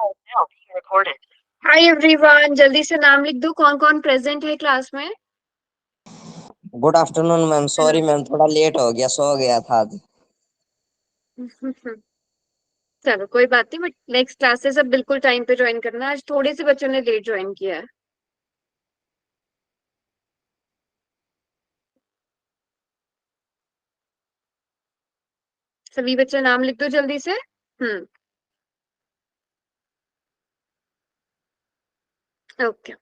Hi everyone, जल्दी से नाम लिख दो, कौन कौन प्रेजेंट है क्लास में। Good afternoon ma'am. Hello. Sorry ma'am, थोड़ा लेट हो गया, सो गया था आज। चलो कोई बात नहीं, बट नेक्स्ट क्लास से सब बिल्कुल टाइम पे ज्वाइन करना। आज थोड़े से बच्चों ने लेट ज्वाइन किया है। सभी बच्चे नाम लिख दो जल्दी से। ओके।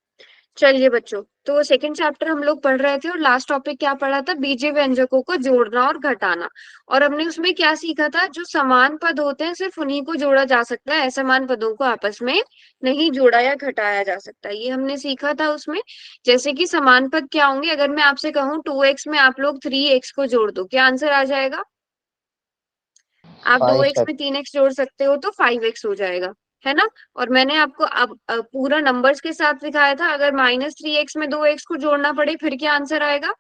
चलिए बच्चों, तो सेकंड चैप्टर हम लोग पढ़ रहे थे और लास्ट टॉपिक क्या पढ़ा था, बीजीय व्यंजकों को जोड़ना और घटाना। और हमने उसमें क्या सीखा था, जो समान पद होते हैं सिर्फ उन्हीं को जोड़ा जा सकता है, असमान पदों को आपस में नहीं जोड़ा या घटाया जा सकता। ये हमने सीखा था उसमें। जैसे कि समान पद क्या होंगे, अगर मैं आपसे कहूँ 2x में आप लोग 3x को जोड़ दो, क्या आंसर आ जाएगा। आप 2x 5 में 3x जोड़ सकते हो तो 5x हो जाएगा, है ना। और मैंने आपको अब पूरा नंबर्स के साथ दिखाया था, अगर -3x में 2x को जोड़ना पड़े फिर क्या आंसर आएगा।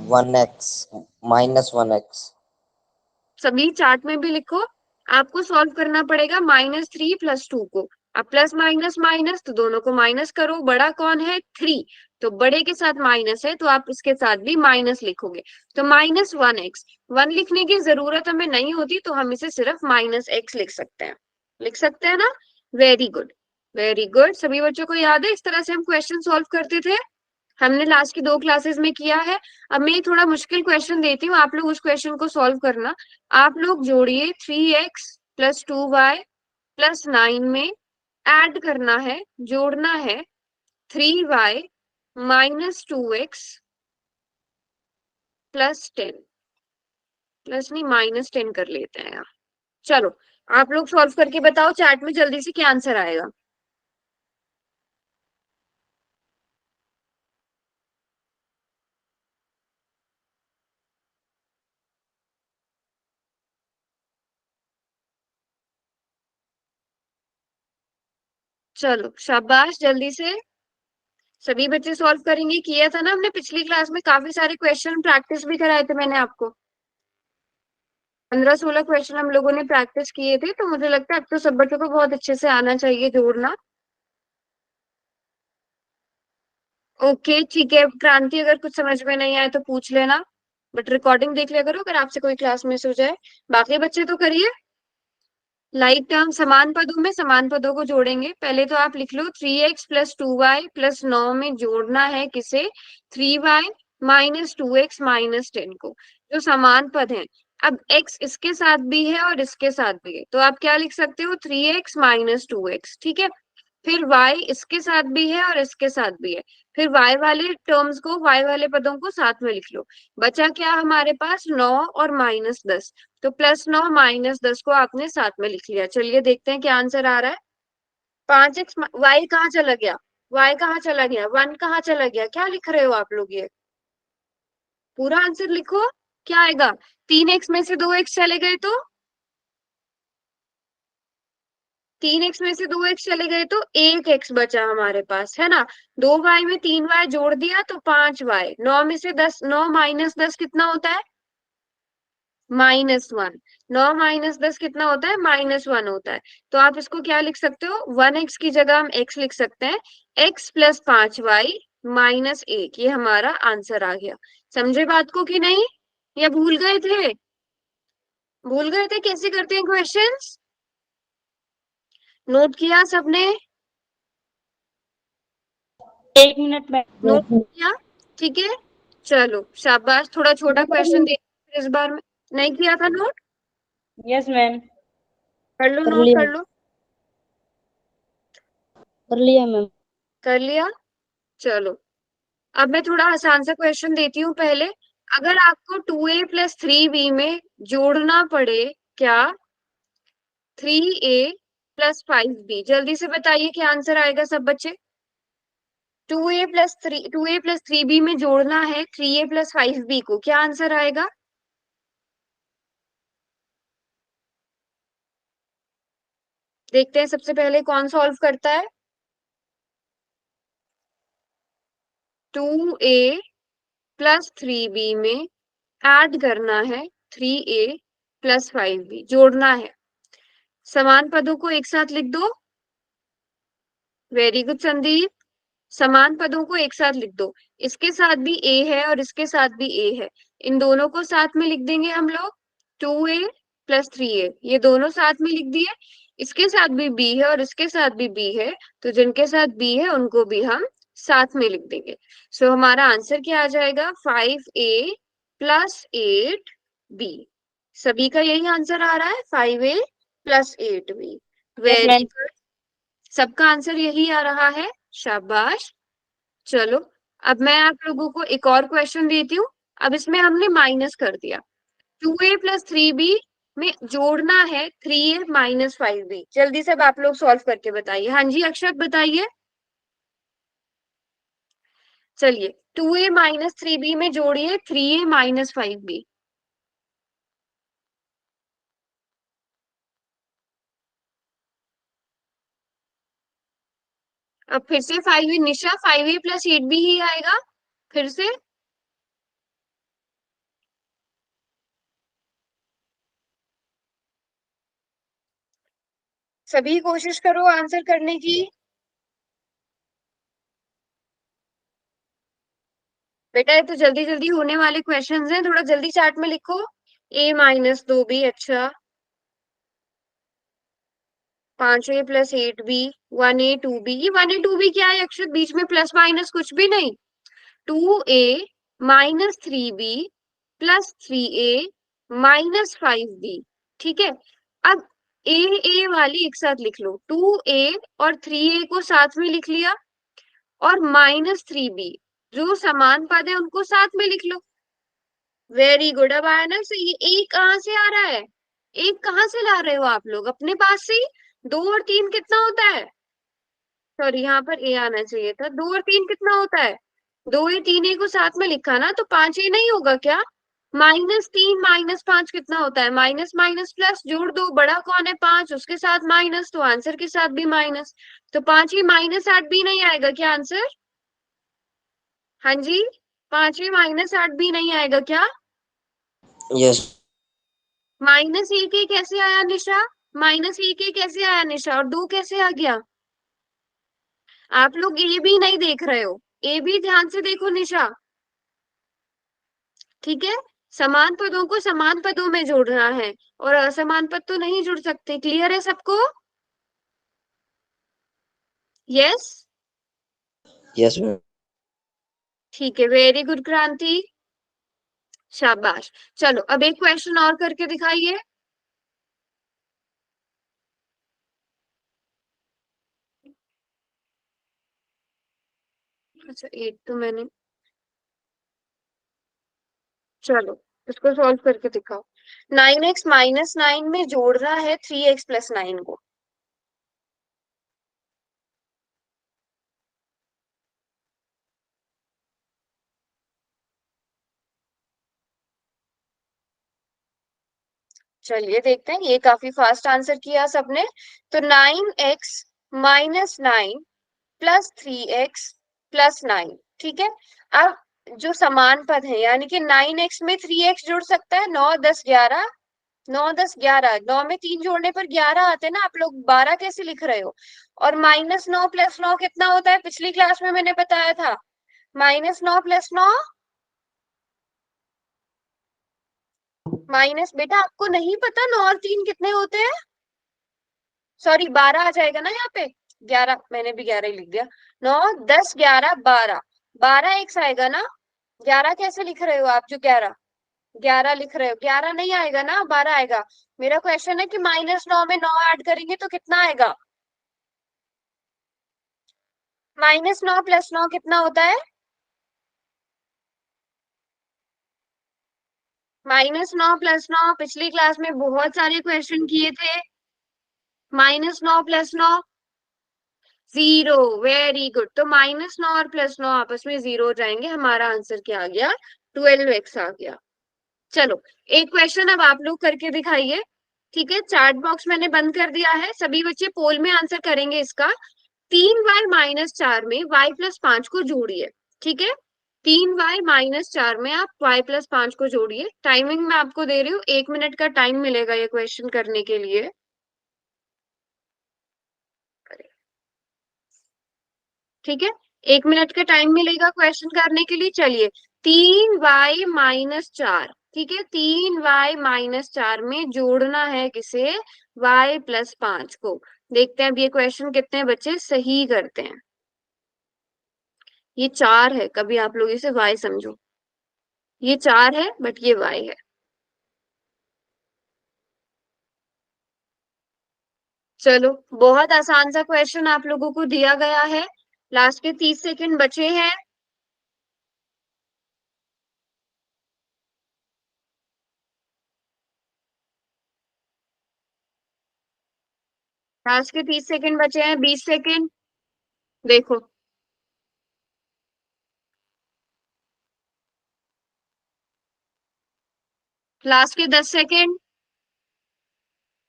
1x, -1x। सभी चार्ट में भी लिखो। आपको सॉल्व करना पड़ेगा -3 + 2 को। अब प्लस माइनस माइनस तो दोनों को माइनस करो, बड़ा कौन है 3, तो बड़े के साथ माइनस है तो आप इसके साथ भी माइनस लिखोगे। तो -1x, 1 लिखने की जरूरत हमें नहीं होती, तो हम इसे सिर्फ -x लिख सकते हैं। लिख सकते हैं ना। Very good, very good. सभी बच्चों को याद है इस तरह से हम क्वेश्चन सॉल्व करते थे। हमने लास्ट की 2 क्लासेस में किया है। अब मैं थोड़ा मुश्किल क्वेश्चन देती हूँ, आप लोग उस क्वेश्चन को सॉल्व करना। आप लोग जोड़िए 3x + 2y + 9 में ऐड करना है, जोड़ना है 3y -2x + 10। प्लस नहीं, -10 कर लेते हैं यहाँ। चलो, आप लोग सॉल्व करके बताओ चैट में जल्दी से क्या आंसर आएगा। चलो शाबाश, जल्दी से। सभी बच्चे सॉल्व करेंगे, किया था ना हमने पिछली क्लास में, काफी सारे क्वेश्चन प्रैक्टिस भी कराए थे मैंने आपको। 15-16 क्वेश्चन हम लोगों ने प्रैक्टिस किए थे, तो मुझे लगता है अब तो सब बच्चों को बहुत अच्छे से आना चाहिए जोड़ना। ओके ठीक है क्रांति, अगर कुछ समझ में नहीं आए तो पूछ लेना, बट रिकॉर्डिंग देख लिया करो अगर आपसे कोई क्लास मिस हो जाए। बाकी बच्चे तो करिए। लाइक टर्म समान पदों में समान पदों को जोड़ेंगे। पहले तो आप लिख लो 3x + 2y + 9 में जोड़ना है किसे, 3y -2x - 10 को, जो समान पद है। अब x इसके साथ भी है और इसके साथ भी है, तो आप क्या लिख सकते हो, 3x - 2x, ठीक है। फिर y इसके साथ भी है और इसके साथ भी है। फिर y वाले टर्म्स को, y वाले पदों को साथ में लिख लो। बचा क्या हमारे पास, 9 और -10। तो +9 -10 को आपने साथ में लिख लिया। चलिए देखते हैं क्या आंसर आ रहा है। 5x, y कहाँ चला गया, y कहाँ चला गया, 1 कहाँ चला गया, क्या लिख रहे हो आप लोग ये। पूरा आंसर लिखो, क्या आएगा। 3x में से 2x चले गए तो, 3x में से 2x चले गए तो 1x बचा हमारे पास, है ना। 2y में 3y जोड़ दिया तो 5y, 9 में से 10, 9 -10 कितना होता है, -1। 9 -10 कितना होता है, -1 होता है। तो आप इसको क्या लिख सकते हो, 1x की जगह हम x लिख सकते हैं। x + 5y -1, ये हमारा आंसर आ गया। समझे बात को कि नहीं, या भूल गए थे। भूल गए थे कैसे करते हैं क्वेश्चंस, नोट किया सबने। 1 मिनट में। नोट किया, ठीक है। चलो शाबाश, थोड़ा छोटा क्वेश्चन दे इस बार में। नहीं किया था नोट, यस मैम। कर लो, कर नोट लिया, कर लो। कर लिया मैम। कर लिया। चलो, अब मैं थोड़ा आसान सा क्वेश्चन देती हूँ पहले। अगर आपको 2a + 3b में जोड़ना पड़े, क्या 3a + 5b, जल्दी से बताइए क्या आंसर आएगा सब बच्चे। 2a + 3b में जोड़ना है 3a + 5b को, क्या आंसर आएगा। देखते हैं सबसे पहले कौन सॉल्व करता है। 2a + 3b में ऐड करना है 3a + 5b, जोड़ना है। समान पदों को एक साथ लिख दो। Very good Sandeep. समान पदों को एक साथ लिख दो। इसके साथ भी ए है और इसके साथ भी ए है, इन दोनों को साथ में लिख देंगे हम लोग। 2a + 3a, ये दोनों साथ में लिख दिए। इसके साथ भी बी है और इसके साथ भी बी है, तो जिनके साथ बी है उनको भी हम साथ में लिख देंगे। सो हमारा आंसर क्या आ जाएगा? 5a + 8b। सभी का यही आंसर आ रहा है, 5a + 8b। Yes, very ma'am. Good, सबका आंसर यही आ रहा है, शाबाश। चलो, अब मैं आप लोगों को एक और क्वेश्चन देती हूँ। अब इसमें हमने माइनस कर दिया, 2a + 3b में जोड़ना है 3a - 5b। जल्दी से अब आप लोग सॉल्व करके बताइए। हाँ जी अक्षत बताइए। चलिए, 2a - 3b में जोड़िए 3a - 5b। अब फिर से 5a, निशा 5a + 8b ही आएगा फिर से। सभी कोशिश करो आंसर करने की। बेटा ये तो जल्दी जल्दी होने वाले क्वेश्चंस हैं, थोड़ा जल्दी चार्ट में लिखो। a - 2b, अच्छा। 5a + 8b, 1a 2b। ये 1a 2b क्या है अक्षर? बीच में प्लस माइनस कुछ भी नहीं। 2a - 3b + 3a - 5b। ठीक है। अब ए वाली एक साथ लिख लो, 2a और 3a को साथ में लिख लिया, और -3b, जो समान पद है उनको साथ में लिख लो। Very good. अब आया ना? सही। एक कहाँ से आ रहा है? एक कहाँ से ला रहे हो आप लोग? अपने पास से ही। 2 और 3 कितना होता है? सॉरी, यहाँ पर ए आना चाहिए था। 2 और 3 कितना होता है? 2a 3a को साथ में लिखा ना, तो 5a नहीं होगा क्या? -3 -5 कितना होता है? माइनस माइनस प्लस, जोड़ दो। बड़ा कौन है? 5, उसके साथ माइनस, तो आंसर के साथ भी माइनस। तो 5a - 8 भी नहीं आएगा क्या आंसर? हाँ जी, 5a - 8 भी नहीं आएगा क्या? यस। -1a कैसे आया निशा? -1a कैसे आया निशा? और 2 कैसे आ गया? आप लोग ए भी नहीं देख रहे हो, ए भी ध्यान से देखो निशा। ठीक है, समान पदों को समान पदों में जोड़ना है, और असमान पद तो नहीं जुड़ सकते। क्लियर है सबको? यस। Yes ma'am. ठीक है, वेरी गुड क्रांति, शाबाश। चलो, अब एक क्वेश्चन और करके दिखाइए। अच्छा, 8 तो मैंने, चलो इसको सॉल्व करके दिखाओ। 9x - 9 में जोड़ना है 3x + 9 को। चलिए देखते हैं, ये काफी फास्ट आंसर किया सबने। तो 9x - 9 + 3x + 9। ठीक है। अब जो समान पद है, यानी कि 9x में 3x जुड़ सकता है, 9 10 11, 9 10 11, 9 में 3 जोड़ने पर 11 आते हैं ना, आप लोग 12 कैसे लिख रहे हो? और -9 + 9 कितना होता है? पिछली क्लास में मैंने बताया था, -9 + 9 माइनस, बेटा आपको नहीं पता 9 और 3 कितने होते हैं? सॉरी, 12 आ जाएगा ना यहाँ पे। 11, मैंने भी 11 ही लिख दिया। 9 10 11 12, 12 एक्स आएगा ना? 11 कैसे लिख रहे हो आप? जो 11 11 लिख रहे हो, 11 नहीं आएगा ना, 12 आएगा। मेरा क्वेश्चन है कि -9 में 9 ऐड करेंगे तो कितना आएगा? -9 + 9 कितना होता है? -9 + 9 पिछली क्लास में बहुत सारे क्वेश्चन किए थे। -9 + 9 0। Very good. तो -9 और +9 आपस में 0 हो जाएंगे। हमारा आंसर क्या आ गया? 12x आ गया। चलो, एक क्वेश्चन अब आप लोग करके दिखाइए। ठीक है, चार्ट बॉक्स मैंने बंद कर दिया है, सभी बच्चे पोल में आंसर करेंगे इसका। 3y - 4 में y + 5 को जोड़िए। ठीक है, 3y - 4 में आप y + 5 को जोड़िए। टाइमिंग मैं आपको दे रही हूँ, 1 मिनट का टाइम मिलेगा ये क्वेश्चन करने के लिए। ठीक है, 1 मिनट का टाइम मिलेगा क्वेश्चन करने के लिए। चलिए, 3y-4, ठीक है, 3y-4 में जोड़ना है किसे, y+5 को। देखते हैं अब ये क्वेश्चन कितने बच्चे सही करते हैं। ये 4 है, कभी आप लोग इसे y समझो, ये 4 है बट ये y है। चलो, बहुत आसान सा क्वेश्चन आप लोगों को दिया गया है। लास्ट के 30 सेकंड बचे हैं। लास्ट के 30 सेकंड बचे हैं, 20 सेकंड। देखो, लास्ट के 10 सेकंड।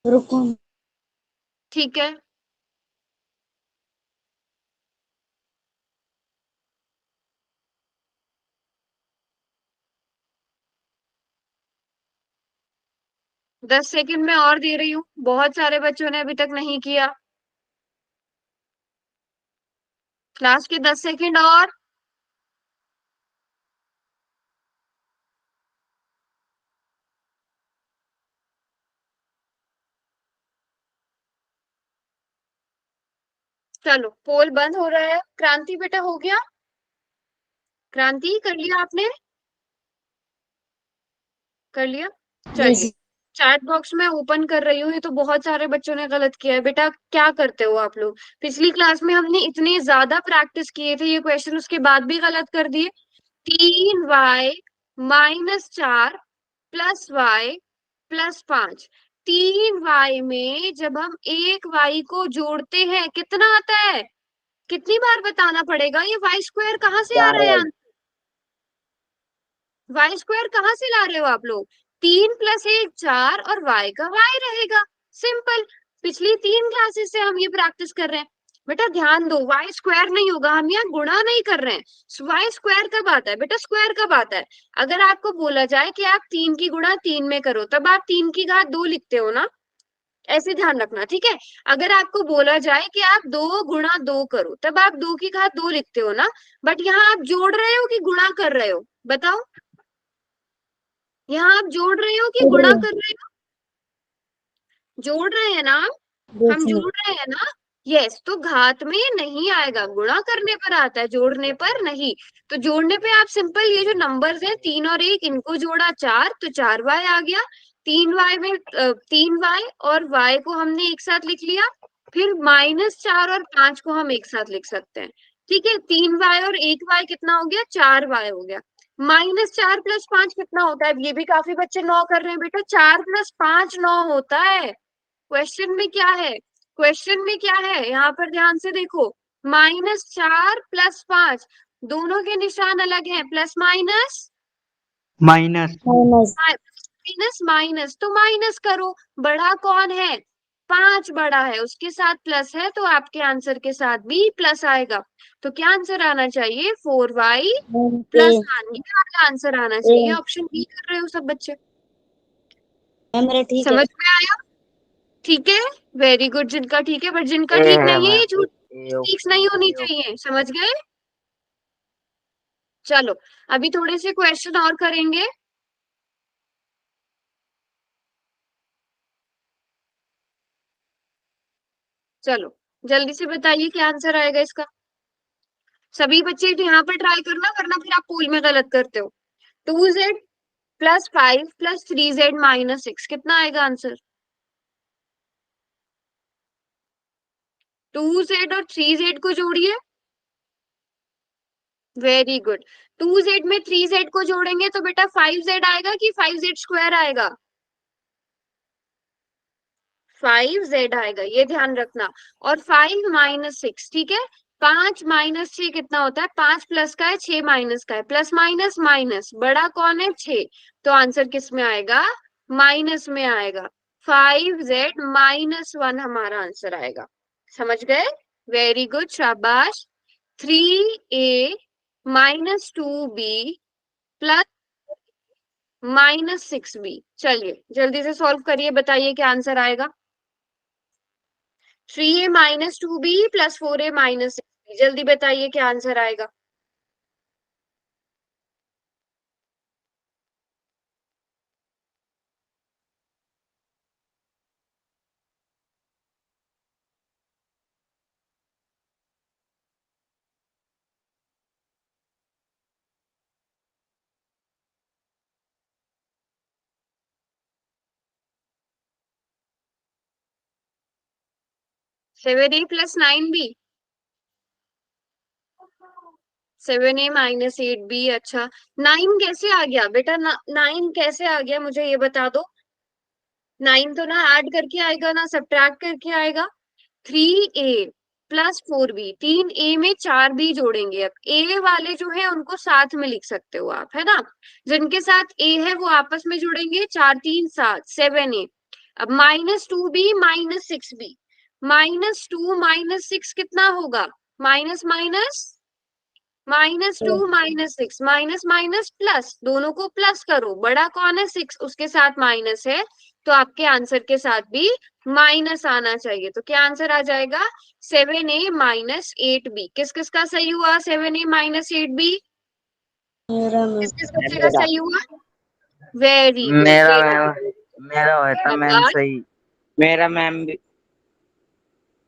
रुको। ठीक है, दस सेकंड में और दे रही हूँ, बहुत सारे बच्चों ने अभी तक नहीं किया। लास्ट के 10 सेकंड और। चलो, पोल बंद हो रहा है। क्रांति बेटा हो गया? क्रांति कर लिया आपने? कर लिया? यस। चलिए, चैट बॉक्स में ओपन कर रही हूँ। ये तो बहुत सारे बच्चों ने गलत किया है। बेटा क्या करते हो आप लोग? पिछली क्लास में हमने इतने ज्यादा प्रैक्टिस किए थे ये क्वेश्चन, उसके बाद भी गलत कर दिए। 3y-4 +y+5, 3y में जब हम एक y को जोड़ते हैं कितना आता है? कितनी बार बताना पड़ेगा? ये y स्क्वायर कहाँ से आ 4 रहा है? y। वाई स्क्वायर कहाँ से ला रहे हो आप लोग? 3+1 4 और y का y रहेगा। सिंपल। पिछली 3 क्लासेस से हम ये प्रैक्टिस कर रहे हैं। बेटा ध्यान दो, y स्क्वायर नहीं होगा, हम यहाँ गुणा नहीं कर रहे हैं। y स्क्वायर कब आता है बेटा? स्क्वायर कब आता है? अगर आपको बोला जाए कि आप 3 की गुणा 3 में करो, तब आप 3 की घात 2 लिखते हो ना, ऐसे ध्यान रखना, ठीक है। अगर आपको बोला जाए कि आप 2 गुणा 2 करो, तब आप 2 की घात 2 लिखते हो ना। बट यहाँ आप जोड़ रहे हो कि गुणा कर रहे हो? बताओ, यहाँ आप जोड़ रहे हो कि गुणा कर रहे हो? जोड़ रहे हैं ना आप? हम जोड़ रहे हैं ना? यस, तो घात में नहीं आएगा, गुणा करने पर आता है, जोड़ने पर नहीं। तो जोड़ने पे आप सिंपल ये जो नंबर्स हैं 3 और 1, इनको जोड़ा 4, तो 4y आ गया। 3y में 3y और y को हमने एक साथ लिख लिया। फिर -4 और 5 को हम एक साथ लिख सकते हैं। ठीक है, 3y और 1y कितना हो गया? 4y हो गया। -4 + 5 कितना होता है? ये भी काफी बच्चे 9 कर रहे हैं बेटा। 4 + 5 9 होता है। क्वेश्चन में क्या है? क्वेश्चन में क्या है? यहाँ पर ध्यान से देखो, -4 + 5, दोनों के निशान अलग हैं। Plus minus, minus minus minus, तो माइनस करो। बड़ा कौन है? 5 बड़ा है, उसके साथ प्लस है, तो आपके आंसर के साथ भी प्लस आएगा। तो क्या आंसर आना चाहिए? 4y + 1, ये वाला आंसर आना चाहिए। ऑप्शन बी कर रहे हो सब बच्चे? मेरा ठीक है। समझ में आया? ठीक है, वेरी गुड। जिनका ठीक है, बट जिनका ठीक नहीं है, ये झूठ ठीक नहीं होनी चाहिए। समझ गए? चलो, अभी थोड़े से क्वेश्चन और करेंगे। चलो, जल्दी से बताइए क्या आंसर आएगा इसका। सभी बच्चे यहाँ पर ट्राई करना, वरना फिर आप पूल में गलत करते हो। 2z + 5 + 3z - 6 कितना आएगा आंसर? 2z और 3z को जोड़िए। Very good. 2z में 3z को जोड़ेंगे तो बेटा 5z आएगा कि 5z² आएगा? 5z आएगा, ये ध्यान रखना। और 5 - 6, ठीक है। 5 - 6 कितना होता है? 5 प्लस का है, 6 माइनस का है। प्लस माइनस माइनस, बड़ा कौन है? 6। तो आंसर किस में आएगा? माइनस में आएगा। 5z - 1 हमारा आंसर आएगा। समझ गए? वेरी गुड, शाबाश। 3a - 2b + -6b। चलिए जल्दी से सॉल्व करिए, बताइए क्या आंसर आएगा। 3a - 2b + 4a - 6b। जल्दी बताइए क्या आंसर आएगा। सेवन ए प्लस 9b, 7a-8b। अच्छा, 9 कैसे आ गया बेटा? 9 कैसे आ गया मुझे ये बता दो। 9 तो ना ऐड करके आएगा ना सब्ट्रैक्ट करके आएगा। 3a+4b, 3a में 4b जोड़ेंगे। अब ए वाले जो है उनको साथ में लिख सकते हो आप, है ना। जिनके साथ ए है वो आपस में जुड़ेंगे, 4 3 7, 7a। अब -2b -6b, -2 -6 कितना होगा? Minus minus, -2 -6, minus minus plus, दोनों को प्लस करो। बड़ा कौन है? 6, उसके साथ माइनस है, तो आपके आंसर के साथ भी माइनस आना चाहिए। तो क्या आंसर आ जाएगा? 7a-8b। किस किस का सही हुआ? 7a-8b मेरा मैम। किस किस बच्चे का सही हुआ? वेरी गुड, मेरा वेरी मैम, गुड। मेरा हुआ था मैम शाबाश। सही। मेरा मैम भी।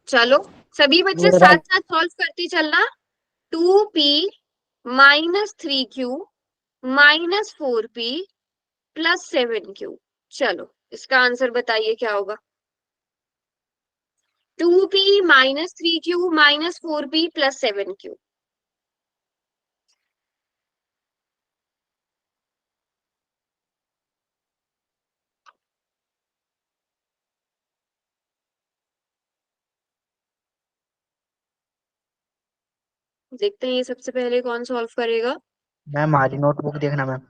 चलो सभी बच्चे मेरा साथ साथ सॉल्व करते चलना। 2p -3q -4p +7q। चलो इसका आंसर बताइए क्या होगा। 2p -3q -4p +7q। देखते हैं ये सबसे पहले कौन सॉल्व करेगा। मैम हमारी नोटबुक देखना मैम।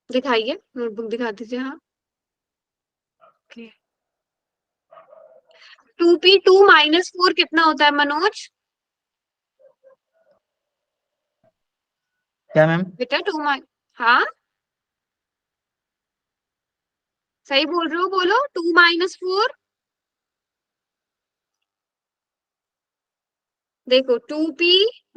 दिखाइए, नोटबुक दिखा दीजिए। हाँ, 2p 2 - 4 कितना होता है मनोज? क्या मैम? बेटा हाँ, सही बोल रहे हो, बोलो। 2 - 4। देखो 2p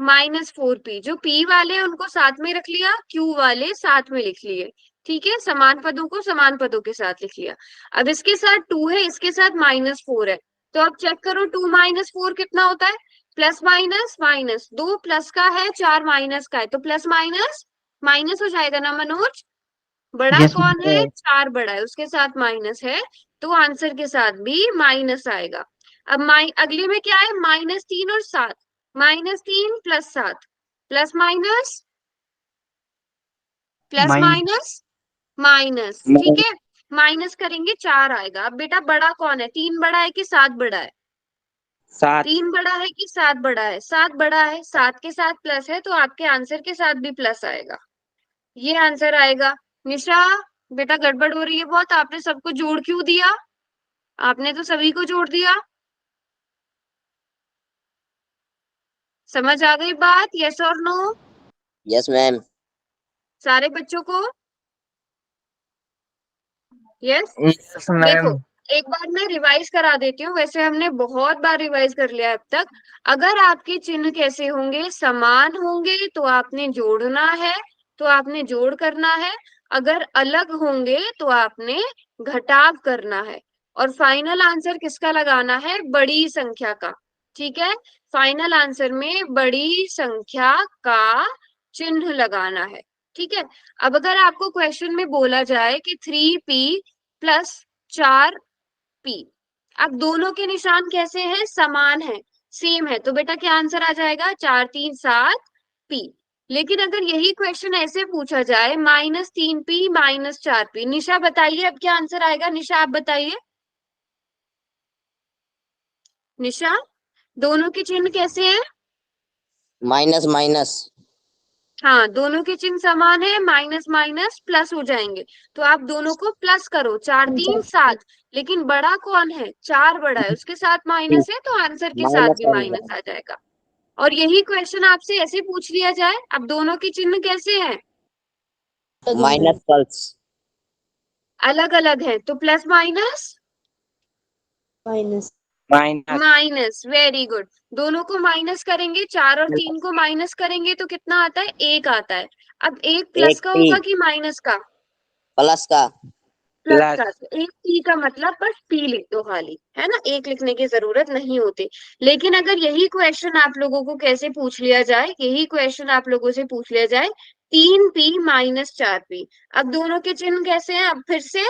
-4p, जो p वाले हैं उनको साथ में रख लिया, q वाले साथ में लिख लिए। ठीक है, समान पदों को समान पदों के साथ लिख लिया। अब इसके साथ 2 है, इसके साथ -4 है, तो अब चेक करो 2 - 4 कितना होता है। प्लस माइनस माइनस, 2 प्लस का है 4 माइनस का है, तो प्लस माइनस माइनस हो जाएगा ना मनोज। बड़ा यस कौन है? मैम। 4 बड़ा है, उसके साथ माइनस है, तो आंसर के साथ भी माइनस आएगा। अब अगले में क्या है? -3 और 7, -3 + 7, plus minus plus mine minus minus. ठीक है, माइनस करेंगे 4 आएगा। अब बेटा बड़ा कौन है? 3 बड़ा है कि 7 बड़ा है? 7। 3 बड़ा है कि 7 बड़ा है? 7 बड़ा है, 7 के साथ प्लस है, तो आपके आंसर के साथ भी प्लस आएगा। ये आंसर आएगा। निशा, बेटा गड़बड़ हो रही है बहुत, आपने सबको जोड़ क्यों दिया? आपने तो सभी को जोड़ दिया। समझ आ गई बात? यस और नो? Yes ma'am. सारे बच्चों को? यस। यस देखो मैम। एक बार मैं रिवाइज करा देती हूँ, वैसे हमने बहुत बार रिवाइज कर लिया अब तक। अगर आपके चिन्ह कैसे होंगे? समान होंगे तो आपने जोड़ना है, तो आपने जोड़ करना है। अगर अलग होंगे तो आपने घटाव करना है। और फाइनल आंसर किसका लगाना है? बड़ी संख्या का। ठीक है, फाइनल आंसर में बड़ी संख्या का चिन्ह लगाना है। ठीक है। अब अगर आपको क्वेश्चन में बोला जाए कि 3p + 4p, अब दोनों के निशान कैसे हैं? समान है, सेम है, तो बेटा क्या आंसर आ जाएगा? 4 3 7p। लेकिन अगर यही क्वेश्चन ऐसे पूछा जाए -3p -4p, निशा बताइए अब क्या आंसर आएगा? निशा आप बताइए। निशा, दोनों के चिन्ह कैसे हैं? Minus minus. हाँ, दोनों के चिन्ह समान है, माइनस माइनस प्लस हो जाएंगे, तो आप दोनों को प्लस करो। 4 3 7, लेकिन बड़ा कौन है? 4 बड़ा है, उसके साथ माइनस है, तो आंसर के साथ माइनस भी माइनस का आ जाएगा। और यही क्वेश्चन आपसे ऐसे पूछ लिया जाए, अब दोनों के चिन्ह कैसे हैं? Minus pulse. अलग अलग है, तो plus minus minus minus minus, very good. दोनों को माइनस करेंगे, 4 और 3 को माइनस करेंगे तो कितना आता है? 1 आता है। अब एक प्लस एक का पी होगा कि माइनस का? प्लस का। Plus plus. का। तो एक पी का मतलब बस पी लिख दो खाली, है ना, एक लिखने की जरूरत नहीं होती। लेकिन अगर यही क्वेश्चन आप लोगों को कैसे पूछ लिया जाए, यही क्वेश्चन आप लोगों से पूछ लिया जाए 3p माइनस 4p, अब दोनों के चिन्ह कैसे हैं? अब फिर से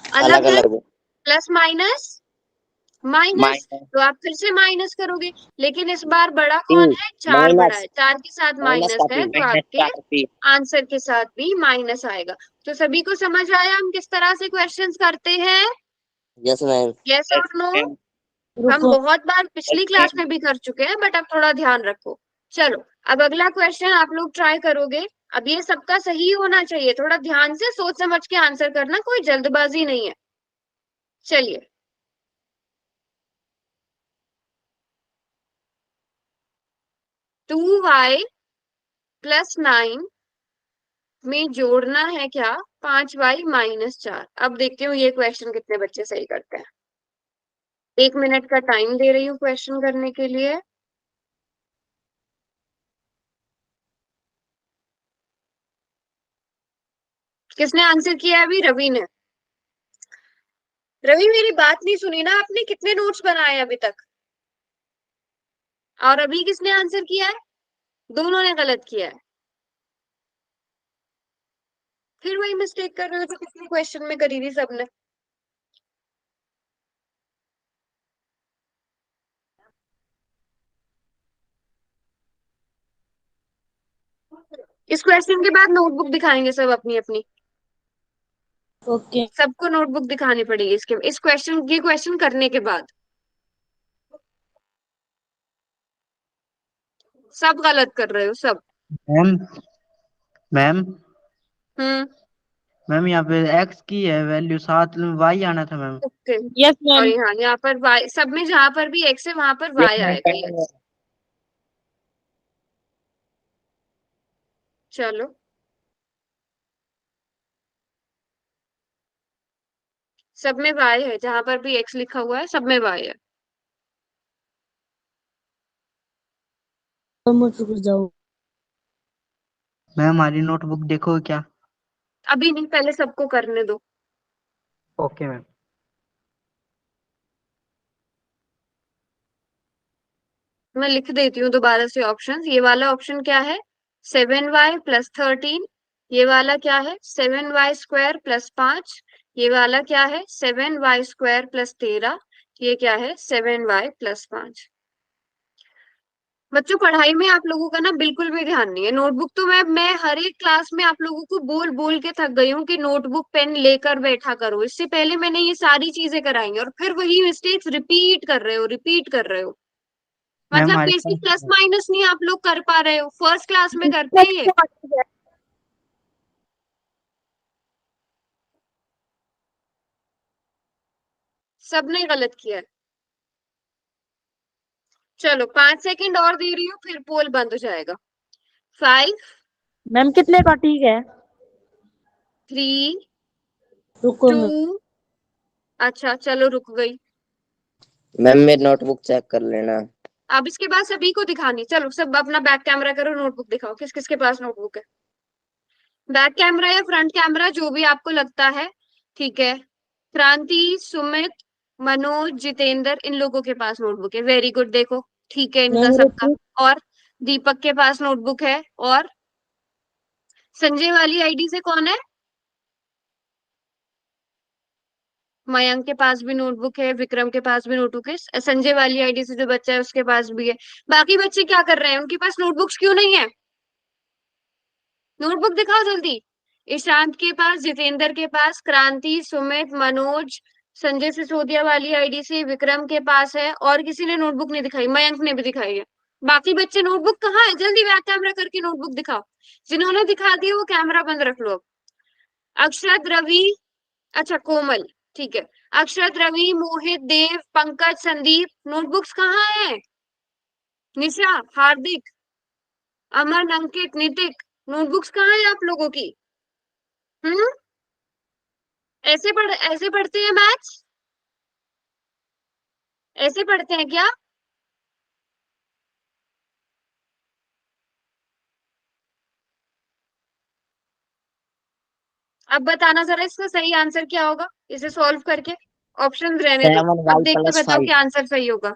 अलग अलग है, अलग। प्लस माइनस माइनस, माइनस तो आप फिर से माइनस करोगे। लेकिन इस बार बड़ा पी कौन है? 4 बड़ा माइनस है, 4 के साथ माइनस माइनस का है पी। तो माइनस आपके 4p। आंसर के साथ भी माइनस आएगा। तो सभी को समझ आया हम किस तरह से क्वेश्चंस करते हैं? Yes ma'am. यस यस और नो? मैम। हम रुको। बहुत बार यस पिछली क्लास मैम। में भी कर चुके हैं, बट अब थोड़ा ध्यान रखो। चलो, अब अगला क्वेश्चन आप लोग ट्राई करोगे। अब ये सबका सही होना चाहिए, थोड़ा ध्यान से सोच समझ के आंसर करना, कोई जल्दबाजी नहीं है। चलिए, 2y प्लस 9 में जोड़ना है क्या? 5y minus 4। अब देखती हूँ ये क्वेश्चन कितने बच्चे सही करते हैं। 1 मिनट का टाइम दे रही हूँ क्वेश्चन करने के लिए। किसने आंसर किया है अभी? रवि ने। रवि, मेरी बात नहीं सुनी ना आपने? कितने नोट्स बनाए अभी तक? और अभी किसने आंसर किया है? दोनों ने गलत किया है। फिर वही मिस्टेक कर रहे हो जो पिछले क्वेश्चन में करी थी सबने। इस क्वेश्चन के बाद नोटबुक दिखाएंगे सब अपनी अपनी। ओके। सबको नोटबुक दिखानी पड़ेगी इसके, इस क्वेश्चन, ये क्वेश्चन करने के बाद। सब गलत कर रहे हो सब। मैम। मैम। हम्म। मैम यहाँ पे x की है वैल्यू 7, y आना था मैम। ओके। यस और मैम। यहाँ यहाँ पर y, सब में जहां पर भी x है वहां पर यस y मैम। आएगा। यस। चलो, सब में y है, जहां पर भी x लिखा हुआ है सब में y है। तो मुझे रुक जाओ। मैम हमारी नोटबुक देखो क्या? अभी नहीं, पहले सबको करने दो। Okay ma'am. मैं लिख देती हूँ दोबारा से ऑप्शन। ये वाला ऑप्शन क्या है? 7y plus 13। ये वाला क्या है? 7y² plus 5। ये वाला क्या है? 7y² plus 13। ये क्या है? 7y plus 5। बच्चों, पढ़ाई में आप लोगों का ना बिल्कुल भी ध्यान नहीं है। नोटबुक तो मैं हर एक क्लास में आप लोगों को बोल बोल के थक गई हूँ कि नोटबुक पेन लेकर बैठा करो। इससे पहले मैंने ये सारी चीजें कराई हैं और फिर वही मिस्टेक्स रिपीट कर रहे हो, रिपीट कर रहे हो। मैम मतलब हमारे बेसिक प्लस पास माइनस नहीं आप लोग कर पा रहे हो? फर्स्ट क्लास में करते हैं ये। सबने गलत किया है। चलो, 5 सेकंड और दे रही हूँ, फिर पोल बंद हो जाएगा। 5, मैम कितने का? ठीक है। 3, रुको 2। मैम। अच्छा चलो, रुक गई। मैम मेरी नोटबुक चेक कर लेना। अब इसके बाद सभी को दिखानी। चलो, सब अपना बैक कैमरा करो, नोटबुक दिखाओ। किस किस के पास नोटबुक है? बैक कैमरा या फ्रंट कैमरा, जो भी आपको लगता है। ठीक है। क्रांति, सुमित, मनोज, जितेंद्र, इन लोगों के पास नोटबुक है। Very good. देखो, ठीक है इनका मैम सबका। रुको। और दीपक के पास नोटबुक है। और संजय वाली आईडी से कौन है? मयंक के पास भी नोटबुक है, विक्रम के पास भी नोटबुक है, संजय वाली आईडी से जो बच्चा है उसके पास भी है। बाकी बच्चे क्या कर रहे हैं? उनके पास नोटबुक्स क्यों नहीं है? नोटबुक दिखाओ जल्दी। ईशांत के पास, जितेंद्र के पास, क्रांति, सुमित, मनोज, संजय सिसोदिया वाली आईडी से विक्रम के पास है। और किसी ने नोटबुक नहीं दिखाई? मयंक ने भी दिखाई है। बाकी बच्चे नोटबुक कहाँ है? जल्दी बैक कैमरा करके नोटबुक दिखाओ। जिन्होंने दिखा दिया वो कैमरा बंद रख लो। अक्षत, रवि, अच्छा कोमल, ठीक है। अक्षत, रवि, मोहित, देव, पंकज, संदीप, नोटबुक्स कहाँ है? निशा, हार्दिक, अमन, अंकित, नितिक, नोटबुक्स कहाँ है आप लोगों की? हम्म। ऐसे पढ़ते हैं मैथ्स? ऐसे पढ़ते हैं क्या? अब बताना जरा इसका सही आंसर क्या होगा, इसे सॉल्व करके। ऑप्शन रहने दो, सेवन अब वाई देख के प्लस बताओ फाइव। क्या आंसर सही होगा।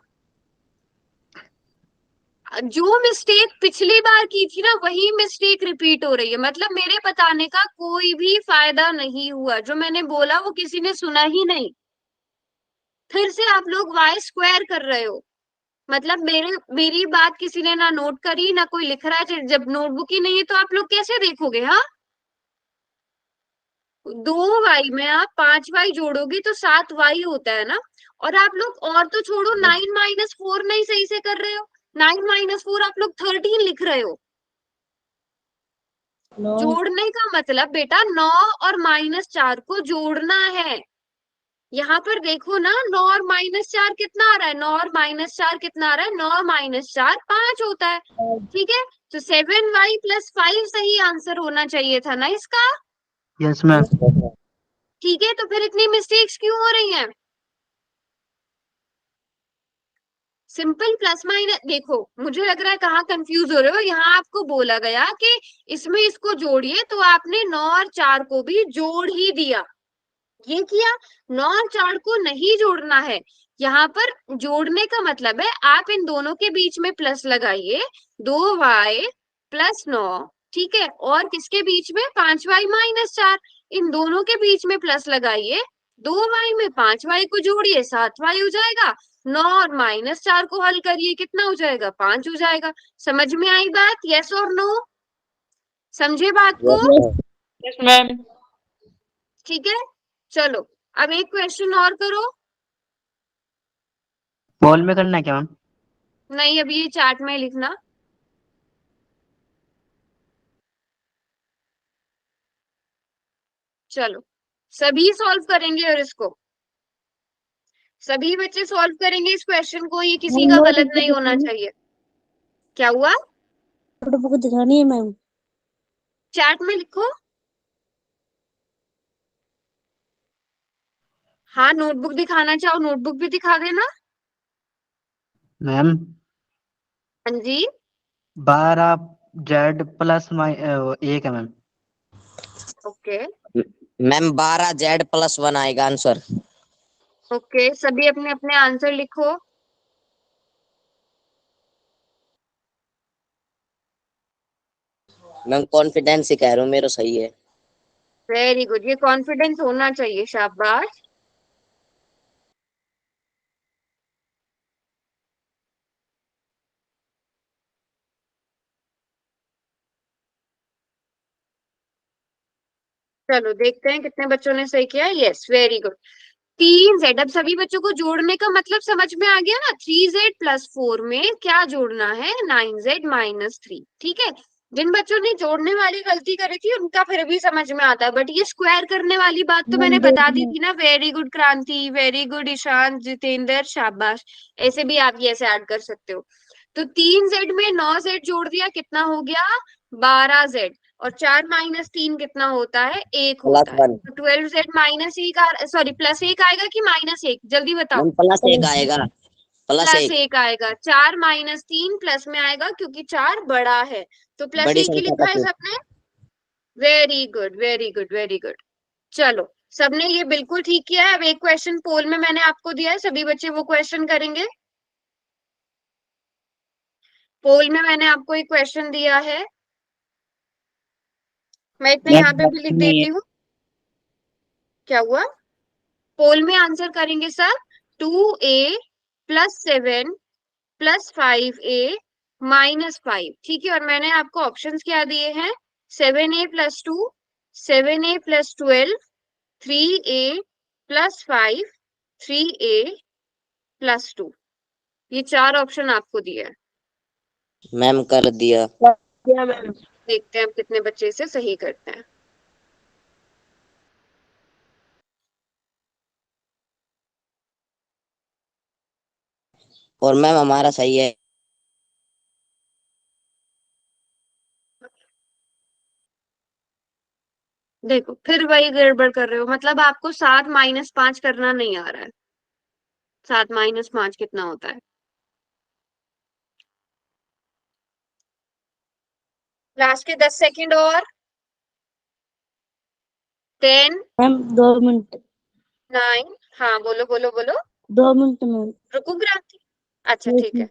जो मिस्टेक पिछली बार की थी ना, वही मिस्टेक रिपीट हो रही है। मतलब मेरे बताने का कोई भी फायदा नहीं हुआ, जो मैंने बोला वो किसी ने सुना ही नहीं। फिर से आप लोग वाई स्क्वायर कर रहे हो। मतलब मेरी बात किसी ने ना नोट करी, ना कोई लिख रहा है। जब नोटबुक ही नहीं है तो आप लोग कैसे देखोगे? हाँ, 2 वाई में आप 5 वाई जोड़ोगे तो 7 वाई होता है ना। और आप लोग और तो छोड़ो, 9 - 4 नहीं सही से कर रहे हो। 9 - 4 आप लोग 13 लिख रहे हो। लॉल। जोड़ने का मतलब बेटा 9 और -4 को जोड़ना है। यहाँ पर देखो ना, 9 और -4 कितना आ रहा है? 9 और -4 कितना आ रहा है? 9 - 4 5 होता है। ठीक है, तो 7y + 5 सही आंसर होना चाहिए था ना इसका। Yes ma'am. ठीक है, तो फिर इतनी मिस्टेक्स क्यों हो रही हैं? सिंपल प्लस माइनस देखो, मुझे लग रहा है कहाँ कंफ्यूज हो रहे हो। यहाँ आपको बोला गया कि इसमें इसको जोड़िए, तो आपने 9 और 4 को भी जोड़ ही दिया। ये किया। 9 और 4 को नहीं जोड़ना है। यहाँ पर जोड़ने का मतलब है आप इन दोनों के बीच में प्लस लगाइए। 2y + 9, ठीक है, और किसके बीच में? 5y - 4। इन दोनों के बीच में प्लस लगाइए। 2y में 5y को जोड़िए, 7y हो जाएगा। 9 और -4 को हल करिए, कितना हो जाएगा? 5 हो जाएगा। समझ में आई बात? यस और नो? समझे बात को? Yes ma'am. ठीक है, चलो अब एक क्वेश्चन और करो। बॉल में करना है क्या मैम? नहीं, अभी ये चार्ट में लिखना। चलो, सभी सॉल्व करेंगे और इसको सभी बच्चे सॉल्व करेंगे इस क्वेश्चन को। ये किसी का गलत नहीं होना चाहिए। क्या हुआ? नोटबुक दिखानी है मैम। चैट में लिखो। हाँ, नोटबुक दिखाना चाहो, नोटबुक भी दिखा देना। मैम हाँ जी। 12z + 1 है मैम। ओके। मैम 12z + 1 आएगा आंसर। ओके, सभी अपने अपने आंसर लिखो। मैम कॉन्फिडेंस से कह रहा हूँ मेरा सही है। वेरी गुड, ये कॉन्फिडेंस होना चाहिए, शाबाश। चलो देखते हैं कितने बच्चों ने सही किया। Yes, very good. 3z, अब सभी बच्चों को जोड़ने का मतलब समझ में आ गया ना। 3z + 4 में क्या जोड़ना है? 9z - 3। ठीक है, जिन बच्चों ने जोड़ने वाली गलती करी थी उनका फिर भी समझ में आता है, बट ये स्क्वायर करने वाली बात तो मैंने मैम बता दी देखना। थी ना। वेरी गुड क्रांति, वेरी गुड ईशान, जितेंद्र, शाबाश। ऐसे भी आप ये ऐसे ऐड कर सकते हो। तो 3z में 9z जोड़ दिया, कितना हो गया? 12z। और 4 - 3 कितना होता है? 1 होता है। +1। तो 12z -1 सॉरी +1 आएगा कि -1? जल्दी बताओ। मैम +1 आएगा। +1 +1 आएगा। 4 - 3 प्लस में आएगा क्योंकि 4 बड़ा है। तो बड़ी +1 ही संख्या का लिखा है 2। सबने। Very good, very good, very good. चलो, सबने ये बिल्कुल ठीक किया है। अब एक क्वेश्चन पोल में मैंने आपको दिया है, सभी बच्चे वो क्वेश्चन करेंगे। पोल में मैंने आपको एक क्वेश्चन दिया है, मैं इतना मैम यहाँ पे भी लिख ऑप्शन नहीं है। देती हूँ। क्या हुआ? पोल में आंसर करेंगे सब। 2a + 7 + 5a -5। ठीक है, और मैंने आपको ऑप्शंस क्या दिए हैं? 7a + 2, 7a + 12, 3a + 5, 3a + 2। ये 4 ऑप्शन आपको दिए हैं। मैम कर दिया। क्या मैम? देखते हैं अब कितने बच्चे इसे सही करते हैं। और मैम हमारा सही है। देखो, फिर वही गड़बड़ कर रहे हो। मतलब आपको 7 - 5 करना नहीं आ रहा है। 7 माइनस 5 कितना होता है? लास्ट के 10 सेकंड और 10 मैम 2 मिनट। 9। हाँ बोलो बोलो बोलो। 2 मिनट मैम। रुको क्रांति। अच्छा यस ठीक मैम। है।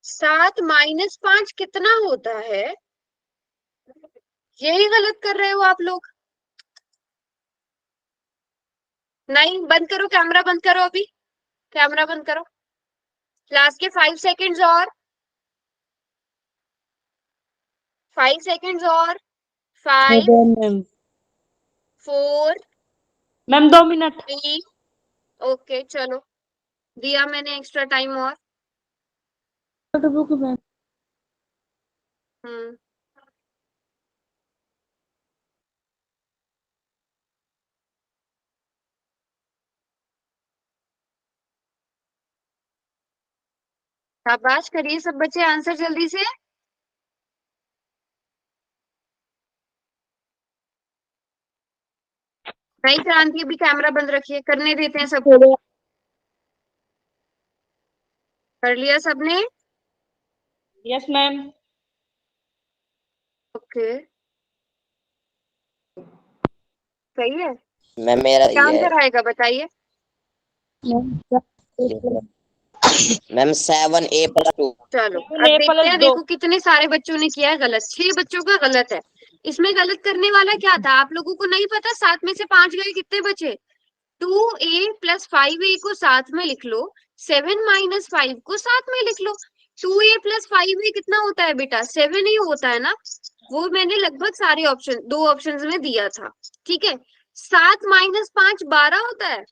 सात माइनस 5 कितना होता है? यही गलत कर रहे हो आप लोग। नहीं, बंद करो कैमरा, बंद करो अभी। कैमरा बंद करो। लास्ट के 5 सेकंड्स और 5 सेकंड्स और 5 मैम 4 मैम 2 मिनट। 3। ओके चलो, दिया मैंने एक्स्ट्रा टाइम और। Book ma'am. हम्म। शाबाश, करिए सब बच्चे आंसर जल्दी से। नहीं क्रांति, अभी कैमरा बंद रखिए, करने देते हैं सबको। कर लिया सबने? Yes ma'am. ओके, सही है। मैम मेरा क्या ये आंसर आएगा बताइए? Ma'am 7a+2। चलो अब A देखते प्लस हैं, 2। देखो कितने सारे बच्चों ने किया है गलत। 6 बच्चों का गलत है। इसमें गलत करने वाला क्या था? आप लोगों को नहीं पता? 7 में से 5 गए, कितने बचे? 2a+5a को साथ में लिख लो, 7 - 5 को साथ में लिख लो। 2a+5a कितना होता है बेटा? 7 ही होता है ना। वो मैंने लगभग सारे ऑप्शन, 2 ऑप्शंस में दिया था। ठीक है। 7 - 5 12 होता है।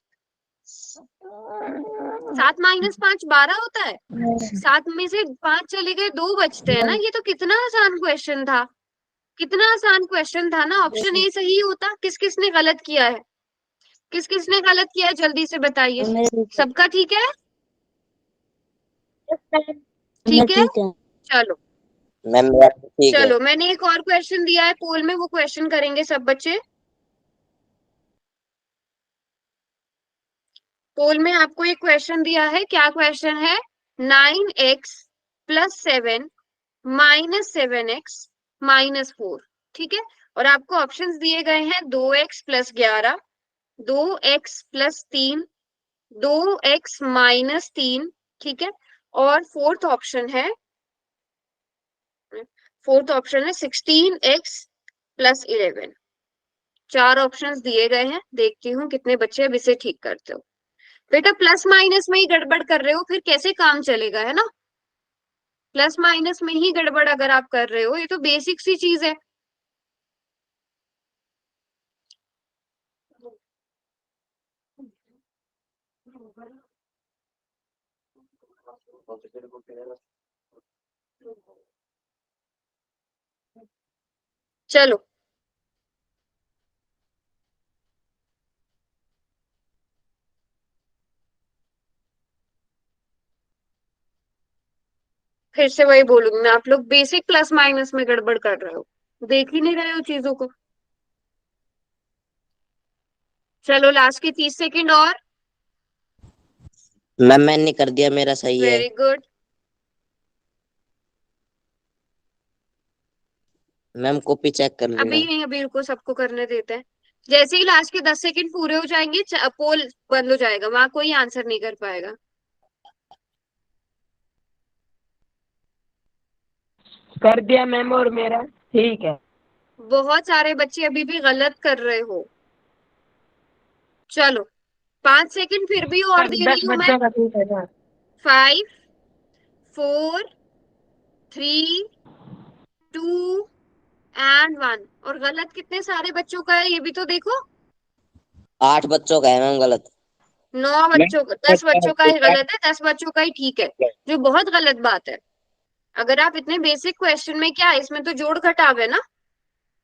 7 - 5 12 होता है। 7 में से 5 चले गए, 2 बचते हैं ना। ये तो कितना आसान क्वेश्चन था, कितना आसान क्वेश्चन था ना। ऑप्शन ए सही होता। किस किस ने गलत किया है? किस किस ने गलत किया है जल्दी से बताइए। सबका ठीक है? ठीक है, ठीक है। चलो। मैम मेरा तो ठीक है। चलो मैंने एक और क्वेश्चन दिया है पोल में, वो क्वेश्चन करेंगे सब बच्चे। पोल में आपको एक क्वेश्चन दिया है। क्या क्वेश्चन है? 9x+7 -7x -4। ठीक है। और आपको ऑप्शंस दिए गए हैं 2x+11, 2x+3, 2x - 3। ठीक है। और फोर्थ ऑप्शन है 16x+11। 4 ऑप्शंस दिए गए हैं। देखती हूँ कितने बच्चे अब इसे ठीक करते हो। बेटा प्लस माइनस में ही गड़बड़ कर रहे हो, फिर कैसे काम चलेगा, है ना। प्लस माइनस में ही गड़बड़ अगर आप कर रहे हो, ये तो बेसिक सी चीज है। चलो फिर से वही बोलूंगी मैं, आप लोग बेसिक प्लस माइनस में गड़बड़ कर रहे हो, देख ही नहीं रहे हो चीजों को। चलो लास्ट के 30 सेकंड और। मैम मैंने कर दिया, मेरा सही है। Very good. Ma'am copy check कर अभी लेना। नहीं, अभी रुको, सबको करने देते हैं। जैसे ही लास्ट के 10 सेकंड पूरे हो जाएंगे, पोल बंद हो जाएगा, वहां कोई आंसर नहीं कर पाएगा। कर दिया मैम और मेरा ठीक है। बहुत सारे बच्चे अभी भी गलत कर रहे हो। चलो 5 सेकंड फिर भी और दे 10 रही हूँ मैं। बच्चों का ठीक है ना। 5 4 3 2 एंड 1। और गलत कितने सारे बच्चों का है ये भी तो देखो। 8 बच्चों का है मैम गलत। 9 बच्चों का, 10 बच्चों का ही गलत है, 10 बच्चों का ही ठीक है, जो बहुत गलत बात है। अगर आप इतने बेसिक क्वेश्चन में, क्या इसमें तो जोड़ घटाव है ना,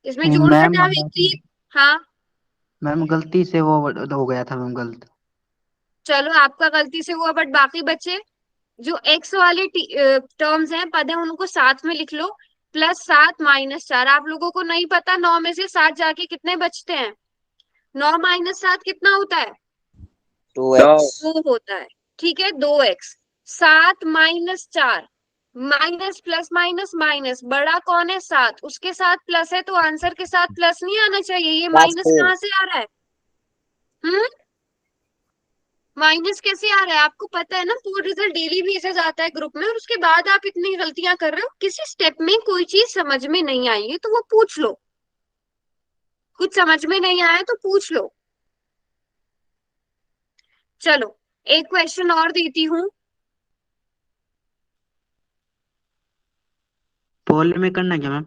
इसमें जोड़ मैम घटाव एक तो ये। हाँ मैम गलती से वो हो गया था मैम, गलत। चलो आपका गलती से हुआ, बट बाकी बच्चे जो एक्स वाले टर्म्स हैं, पद हैं, उनको साथ में लिख लो। +7 - 4, आप लोगों को नहीं पता 9 में से 7 जाके कितने बचते हैं? 9 - 7 कितना होता है? 2x। 2 होता है। ठीक है, 2x। 7 - 4, minus plus minus minus, बड़ा कौन है? 7, उसके साथ प्लस है तो आंसर के साथ प्लस नहीं आना चाहिए, ये माइनस +4। कहाँ से आ रहा है? हम्म, माइनस कैसे आ रहा है? आपको पता है ना, पूरा रिजल्ट डेली भेजा जाता है ग्रुप में, और उसके बाद आप इतनी गलतियां कर रहे हो। किसी स्टेप में कोई चीज समझ में नहीं आई है तो वो पूछ लो, कुछ समझ में नहीं आया तो पूछ लो। चलो, एक क्वेश्चन और देती हूँ। पोल में करना क्या मैम?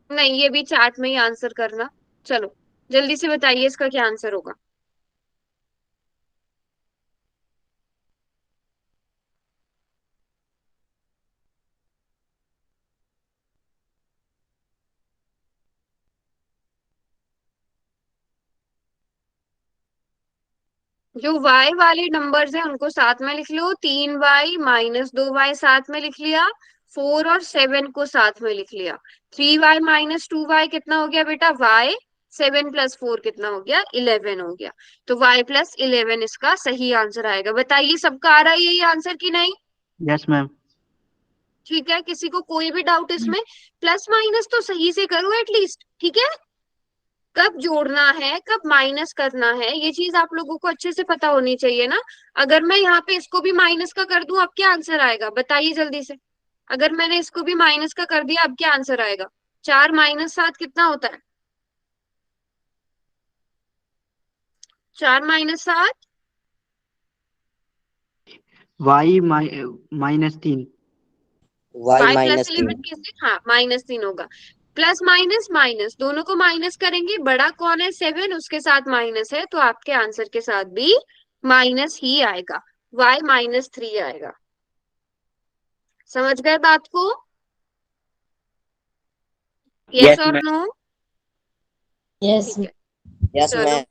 नहीं, ये भी चैट में ही आंसर करना। चलो, जल्दी से बताइए इसका क्या आंसर होगा। जो y वाले नंबर्स हैं उनको साथ में लिख लो। 3y - 2y साथ में लिख लिया। 4 और 7 को साथ में लिख लिया। 3y - 2y कितना हो गया बेटा? y। 7 + 4 कितना हो गया? 11 हो गया। तो y + 11 इसका सही आंसर आएगा। बताइए, सबका आ रहा है यही आंसर की नहीं? Yes ma'am. ठीक है, किसी को कोई भी डाउट इसमें? प्लस माइनस तो सही से करो एटलीस्ट, ठीक है? कब जोड़ना है, कब माइनस करना है, ये चीज आप लोगों को अच्छे से पता होनी चाहिए ना। अगर मैं यहाँ पे इसको भी माइनस का कर दूं, अब क्या आंसर आएगा? बताइए जल्दी से। अगर मैंने इसको भी माइनस का कर दिया, अब क्या आंसर आएगा? 4 - 7 कितना होता है? 4 - 7। वाई -3। y y + -3। 11 कैसे? हाँ, -3 होगा। प्लस माइनस माइनस, दोनों को माइनस करेंगे। बड़ा कौन है? 7, उसके साथ माइनस है, तो आपके आंसर के साथ भी माइनस ही आएगा। y -3 आएगा। समझ गए बात को? यस यस और मैम। नो? यस। ठीक है, यस चलो, मैम।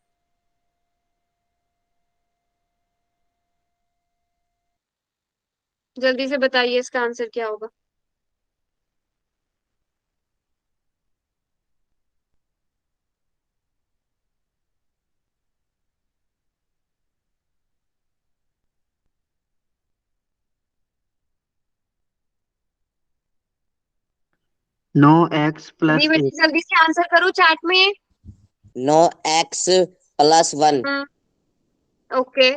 जल्दी से बताइए इसका आंसर क्या होगा। नो एक्स जल्दी प्लस बेटी, 8। जल्दी से आंसर करो चैट में। 9x + 1। हम्म, ओके।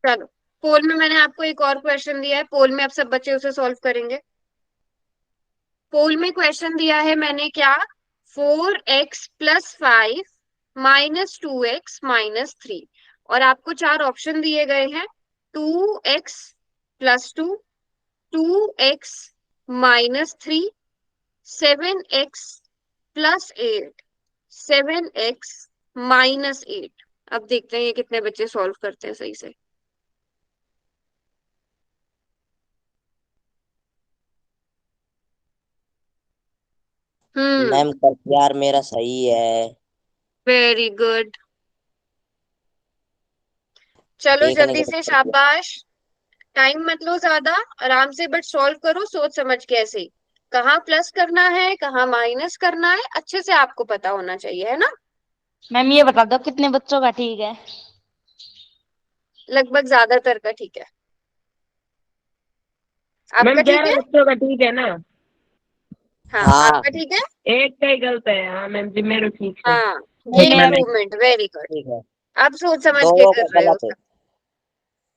चलो, पोल में मैंने आपको एक और क्वेश्चन दिया है, पोल में अब सब बच्चे उसे सॉल्व करेंगे। पोल में क्वेश्चन दिया है मैंने क्या? 4x + 5 -2x -3, और आपको 4 ऑप्शन दिए गए हैं। 2x + 2, 2x -3, 7x + 8, 7x -8। अब देखते हैं ये कितने बच्चे सॉल्व करते हैं सही से। मैम कर यार मेरा सही है। Very good. चलो एक ने जल्दी गलत से, कर दिया। शाबाश। टाइम मत लो ज्यादा, आराम से बट सॉल्व करो सोच समझ के। ऐसे कहाँ प्लस करना है, कहाँ माइनस करना है, अच्छे से आपको पता होना चाहिए, है ना? मैम ये बता दो कितने बच्चों का ठीक है? लगभग ज्यादातर का ठीक है। मैम आपका ठीक 11 है? बच्चों का ठीक है ना? हाँ, हाँ आपका ठीक है। एक का ही गलत है। हाँ मैम जी, मेरे ठीक से। हाँ, नहीं ये एक ma'am. Ma'am. Improvement, very good. ठीक है। आप सोच समझ दो के कर रहे हो गलत है सब।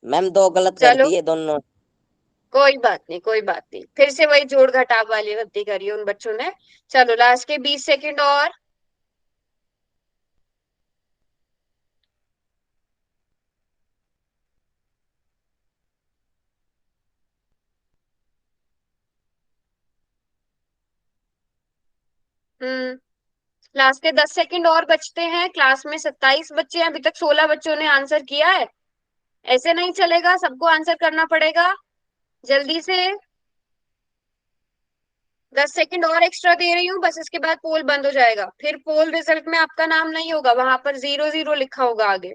मैम, 2 गलत कर चलो, दिए दोनों। कोई बात नहीं, कोई बात नहीं, फिर से वही जोड़ घटाव वाली गलती करी उन बच्चों ने। चलो, लास्ट के 20 सेकंड और। लास्ट के 10 सेकंड और बचते हैं। क्लास में 27 बच्चे हैं, अभी तक 16 बच्चों ने आंसर किया है। ऐसे नहीं चलेगा, सबको आंसर करना पड़ेगा। जल्दी से 10 सेकंड और एक्स्ट्रा दे रही हूँ, बस इसके बाद पोल बंद हो जाएगा, फिर पोल रिजल्ट में आपका नाम नहीं होगा, वहां पर 0 0 लिखा होगा आगे।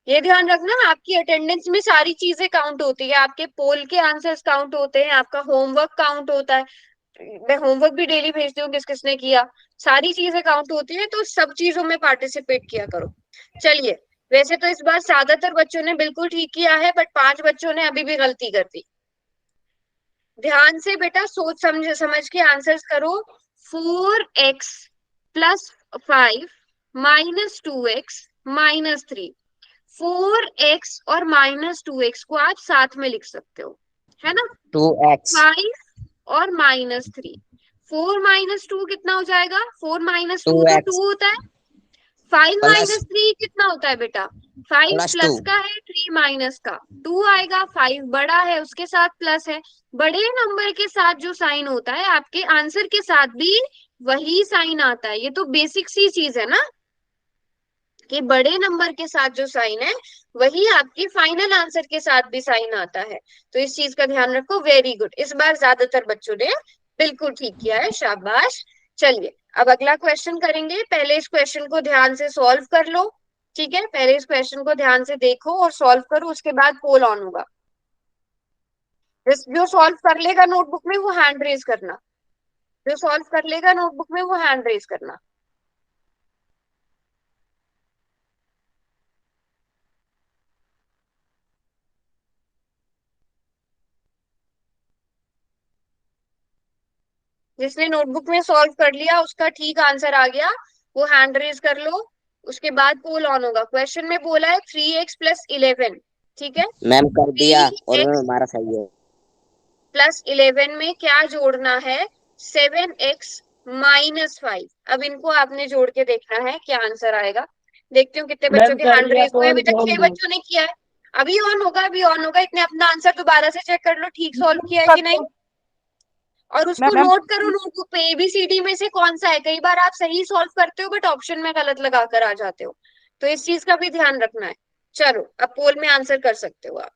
ये ध्यान रखना, आपकी अटेंडेंस में सारी चीजें काउंट होती है, आपके पोल के आंसर्स काउंट होते हैं, आपका होमवर्क काउंट होता है। मैं होमवर्क भी डेली भेजती हूँ किस किसने किया, सारी चीजें काउंट होती है, तो सब चीजों में पार्टिसिपेट किया करो। चलिए, वैसे तो इस बार ज्यादातर बच्चों ने बिल्कुल ठीक किया है, बट 5 बच्चों ने अभी भी गलती कर दी। ध्यान से बेटा सोच समझ समझ के आंसर्स करो। 4x plus 5 minus 2x minus 3। 4x और माइनस 2x को आप साथ में लिख सकते हो, है ना। 2x 5 और माइनस 3, 4 माइनस 2 कितना हो जाएगा, 4 माइनस 2 तो 2 2x होता है। 5 प्लस माइनस 3 कितना होता है बेटा, 5 प्लस 2 प्लस का है, 3 माइनस का, 2 आएगा। 5 बड़ा है, उसके साथ प्लस है। बड़े नंबर के साथ जो साइन होता है, आपके आंसर के साथ भी वही साइन आता है। ये तो बेसिक सी चीज है ना, कि बड़े नंबर के साथ जो साइन है वही आपके फाइनल आंसर के साथ भी साइन आता है। तो इस चीज का ध्यान रखो। वेरी गुड, इस बार ज्यादातर बच्चों ने बिल्कुल ठीक किया है, शाबाश। चलिए, अब अगला क्वेश्चन करेंगे। पहले इस क्वेश्चन को ध्यान से सॉल्व कर लो, ठीक है। पहले इस क्वेश्चन को ध्यान से देखो और सॉल्व करो, उसके बाद पोल ऑन होगा। जो सॉल्व कर लेगा नोटबुक में वो हैंड रेज करना, जो सॉल्व कर लेगा नोटबुक में वो हैंड रेज करना। जिसने नोटबुक में सॉल्व कर लिया, उसका ठीक आंसर आ गया, वो हैंड रेज कर लो, उसके बाद पोल ऑन होगा। क्वेश्चन में बोला है 3x प्लस 11, ठीक है। मैम कर दिया, और मैम 3x हमारा सही है। प्लस 11 में क्या जोड़ना है, 7x माइनस 5। अब इनको आपने जोड़ के देखना है क्या आंसर आएगा। देखती हूँ कितने बच्चों मैम के कर हैंड लिया, रेज हुए हैं। पोल अभी तक खोल 6 दो। बच्चों ने किया है। अभी ऑन होगा, अभी ऑन होगा, इतने अपना आंसर दोबारा से चेक कर लो, ठीक सॉल्व किया है कि नहीं। और उसको मैम नोट करो नोटबुक पे, एबीसीडी में से कौन सा है। कई बार आप सही सॉल्व करते हो बट ऑप्शन में गलत लगा कर आ जाते हो, तो इस चीज का भी ध्यान रखना है। चलो, अब पोल में आंसर कर सकते हो आप।